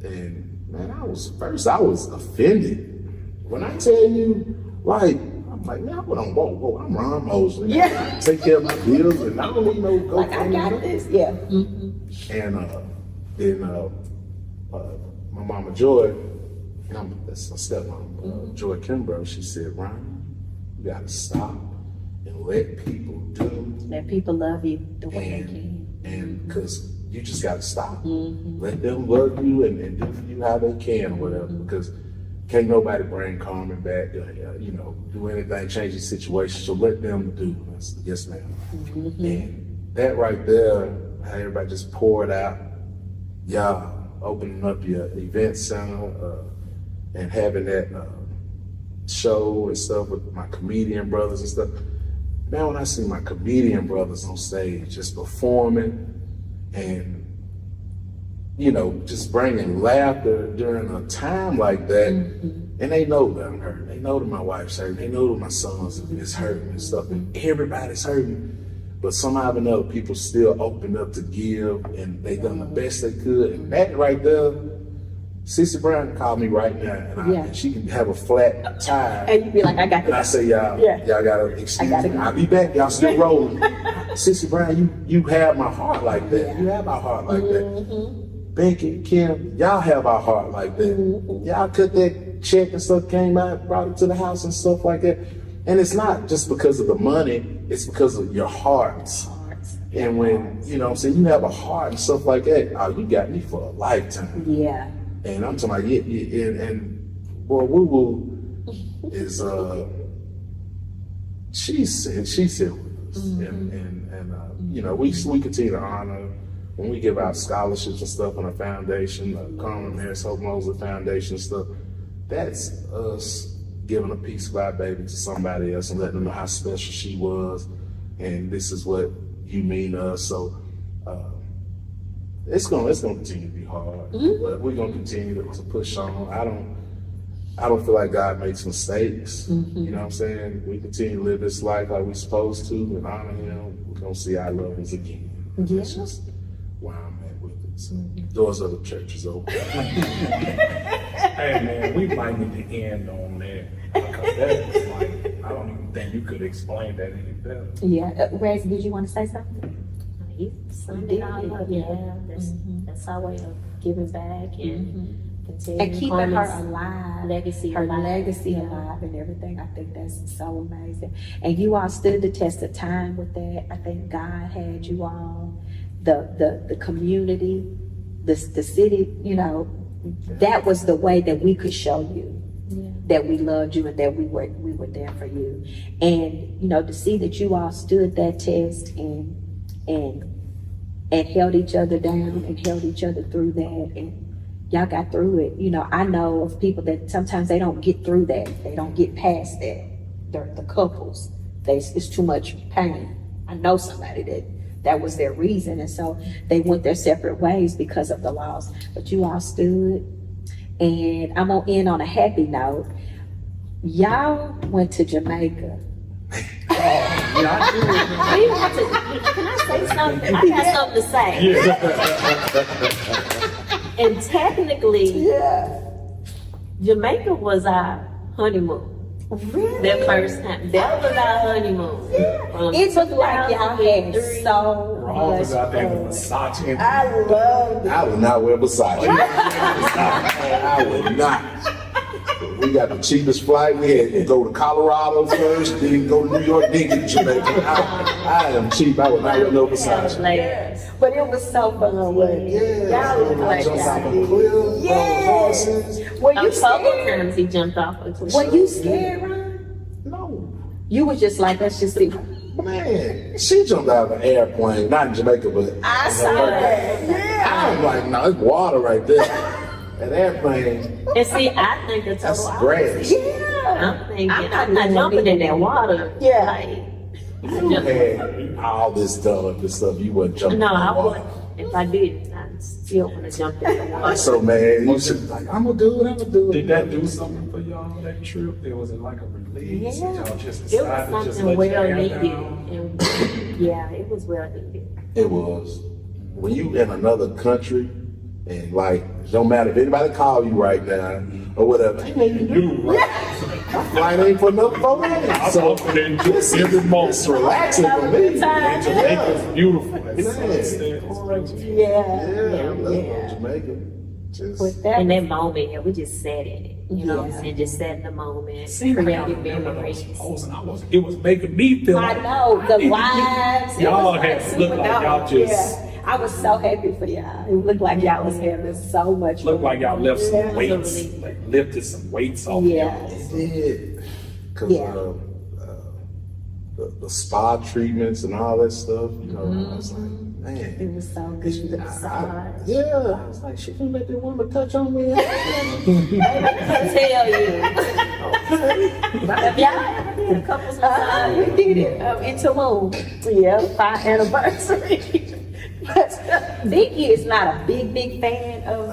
and man, I was offended. When I tell you, like, I'm like, man, whoa, I'm Ron Moseley. Yeah. I take care of my bills, and I don't need no GoFundMe. like, I got this, yeah. And then my mama Joy that's my stepmom, Joy Kimbrough. She said, Ron, you gotta stop and let people do. Let people love you the way they can. And because you just gotta stop. Let them love you and do for you how they can or whatever. Because can't nobody bring Carmen back, you know, do anything, change the situation. So let them do. That's, yes, ma'am. And that right there, how everybody just poured out, y'all opening up your event center and having that show and stuff with my comedian brothers and stuff. Man, when I see my comedian brothers on stage just performing and, you know, just bringing laughter during a time like that, and they know that I'm hurting. They know that my wife's hurting. They know that my son's is hurting and stuff, and everybody's hurting. But somehow or another, people still opened up to give, and they done the best they could. And that right there, Cece Brown called me right now, and she can have a flat tire. And you be like, I got this. And I say, y'all gotta excuse me. I'll be back. Y'all still rolling. Cece Brown, you have my heart like that. You have my heart like that. Becky, Kim, y'all have our heart like that. Y'all cut that check and stuff, came out, brought it to the house and stuff like that. And it's not just because of the money, it's because of your hearts. And when, you know what I'm saying, you have a heart and stuff like that, oh, you got me for a lifetime. Yeah. And I'm talking about, and boy, Woo Woo is, she's here with us. And you know, we continue to honor when we give out scholarships and stuff on a foundation, Carmen Moseley Foundation stuff. That's us giving a piece of our baby to somebody else and letting them know how special she was, and this is what you mean to us. So it's gonna continue to be hard, but we're gonna continue to push on. I don't feel like God makes mistakes. You know what I'm saying? We continue to live this life like we're supposed to and honor Him. We're gonna see our loved ones again. That's just where I'm at with it. So doors of the church is open. Hey man, we might need to end on that because that is like, I don't even think you could explain that any better. Yeah. Rez, did you want to say something? He summed it all up. Yeah, that's our way of giving back and continuing And keeping her Carmen's alive. legacy Her alive. legacy Yeah. alive and everything. I think that's so amazing. And you all stood the test of time with that. I think God had you all, the community, the city, you know, that was the way that we could show you that we loved you and that we were there for you. And, you know, to see that you all stood that test and held each other down and held each other through that, and y'all got through it. You know, I know of people that sometimes they don't get through that. They don't get past that. The couples, it's too much pain. I know somebody that was their reason, and so they went their separate ways because of the loss. But you all stood, and I'm gonna end on a happy note. Y'all went to Jamaica. We want to, can I say something? I got something to say. And technically, Jamaica was our honeymoon. Really? That first time. That was our honeymoon. It looked like y'all had 2003. so Ron much was out there fun. with Versace. I love it. I would not wear Versace. I would not. We got the cheapest flight. We had to go to Colorado first, then go to New York, then get to Jamaica. I am cheap. I would not wear no Versace. Yes. But it was so fun, wasn't it? Y'all look like Jumped off y'all a cliff, did. Yes. horses. Were A you couple scared? times he jumped off a cliff. Were you scared, Ron? No. You was just like, let's just see. Man, she jumped out of an airplane, not in Jamaica, but I saw that. Yeah. I'm like, no, it's water right there. An airplane, And see, I think the that's total grass. Yeah. I'm thinking, I'm I'm not not jumping in jumping that water. Yeah. Like, You had all this stuff, you wasn't jumping no, in the I water. wouldn't. If I did, I'd still want to jump in the water. I'm so mad. You should be like, I'm gonna do it. Did that do something for y'all, that trip? There was it like a release? Yeah. Y'all just It decided to was just something let your well hair needed. down? And yeah, it was well needed. It was. When you in another country, and like, it don't matter if anybody call you right now or whatever. Hey, man, you do. My flight ain't for another 4 minutes. I So walked in every it's moment. relaxing for me. And Jamaica's beautiful. It's Yeah. sunset, it's beautiful. Yeah. Yeah, I love Jamaica. Just But that In that moment, yeah, we just sat in it. You know what I'm Yeah. saying? Just sat in the moment, Seemed like y'all created remember those memories. posts, and it was making me feel I like know the wives. it Y'all was had super looked like y'all dope. just Yeah. I was so happy for y'all. It looked like y'all was having so much looked fun. like y'all left some Yeah. weights, Absolutely. like lifted some weights off Yeah. y'all. it did. Cause Yeah. the spa treatments and all that stuff, you know, I was like, man. It was so good. The massage. Yeah, I was like, she can let that woman touch on me. I tell you. Have y'all ever did a couple's massage? We did it in Tulum. Yeah, 5th anniversary. But Vicky is not a big fan of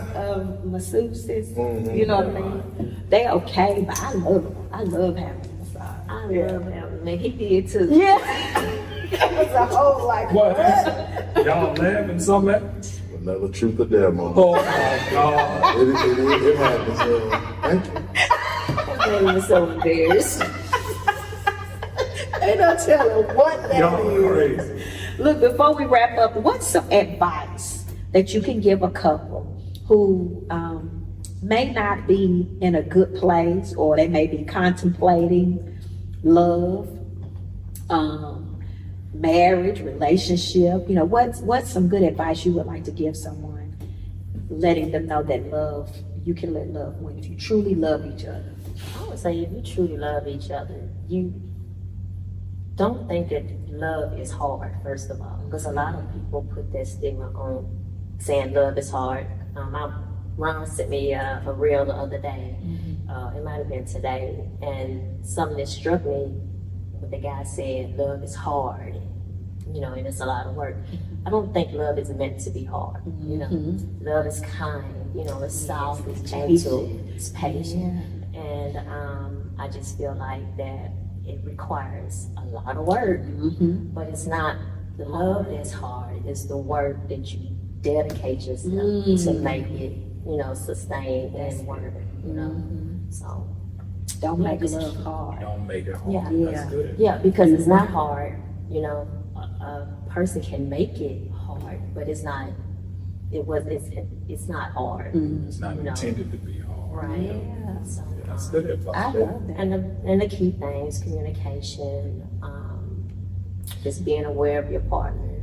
masseuses. You know what I mean? They okay, but I love them. I love having a massage. I love him, man. He did too. Yeah. It was a whole like What? Y'all laughing some at? Another truth or dare moment. Oh my God. It happens. Thank you. His name was so embarrassed. Ain't no telling what that Y'all is. crazy. Look, before we wrap up, what's some advice that you can give a couple who may not be in a good place, or they may be contemplating love, marriage, relationship? You know, what's some good advice you would like to give someone, letting them know that love, you can let love win if you truly love each other? I would say if you truly love each other, you don't think that love is hard, first of all, because a lot of people put that stigma on saying love is hard. Ron sent me a reel the other day. It might have been today, and something that struck me, what the guy said, love is hard, you know, and it's a lot of work. I don't think love is meant to be hard, you know. Love is kind, you know, it's soft, it's gentle, it's patient, and I just feel like that it requires a lot of work, but it's not the love that's hard, it's the work that you dedicate yourself to make it, you know, sustain and work, you know. So Don't make love hard. Don't make it hard. Yeah. That's good. yeah, because it's not hard, you know. A person can make it hard, but it's not. It's not hard, It's not you know. intended to be hard. Right? Yeah. So, That's good advice. I love that. and the key things: communication, just being aware of your partner,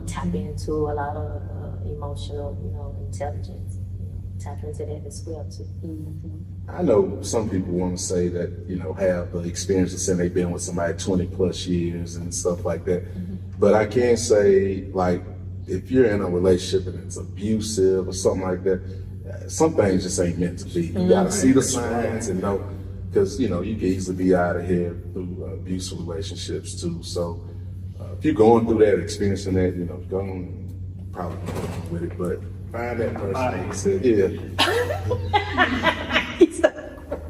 tap into a lot of emotional, you know, intelligence. You know, tap into that as well too. I know some people want to say that, you know, have the experience of saying they've been with somebody 20 plus years and stuff like that. But I can say, like, if you're in a relationship and it's abusive or something like that, some things just ain't meant to be. You gotta see the signs and know, because, you know, you can easily be out of here through abusive relationships too. So if you're going through that, experiencing that, you know, go on and probably go on with it, but find that person. Like I said,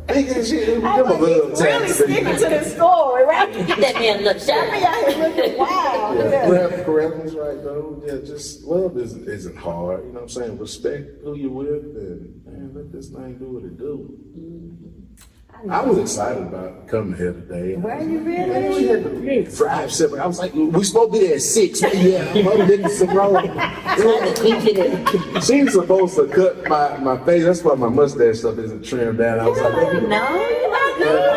Nigga, shit, give him a little Really tax. sticking to the story, right? Get that man a little shot. Me out here looking wild. Yeah, correct's right though. Yeah, just love isn't hard. You know what I'm saying? Respect who you're with, and man, let this thing do what it do. I was excited about coming here today. Were you Man, we really? had to drive separate. I was like, we supposed to be there at 6. Yeah, I'm up in some road. She was supposed to cut my face. That's why my mustache stuff isn't trimmed down. I was like, No, you're not good.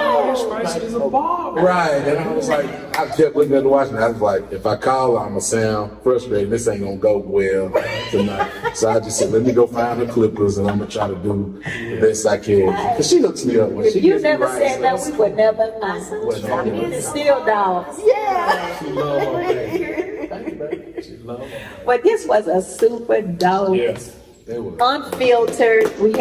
She's a barber. right, and I was like, I kept looking at the watch, and I was like, if I call her, I'm gonna sound frustrated. This ain't gonna go well tonight. So I just said, let me go find the clippers, and I'm gonna try to do the best I can. Cause she looks me up when If she you gets me never right. said that, we would never know. Well, no. It's still dogs. Yeah. She love her baby. She love her. But this was a super dope. Yes. It was. Unfiltered. We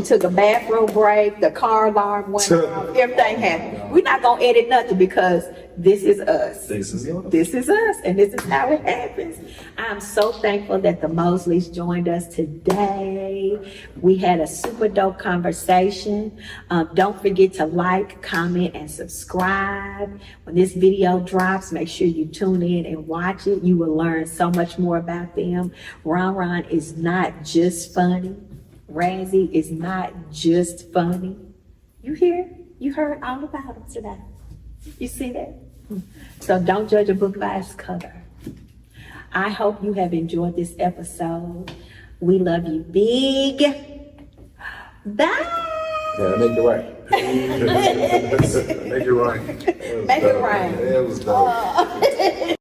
took a bathroom break. The car alarm went off. Everything happened. We're not gonna edit nothing because this is us. This is love. This is us, and this is how it happens. I'm so thankful that the Mosleys joined us today. We had a super dope conversation. Don't forget to like, comment, and subscribe. When this video drops, make sure you tune in and watch it. You will learn so much more about them. Ron is not just funny. Razzie is not just funny. You hear? You heard all about him today. You see that? So don't judge a book by its cover. I hope you have enjoyed this episode. We love you big. That. Yeah, make it right. Make it right. Make it right. It was dope.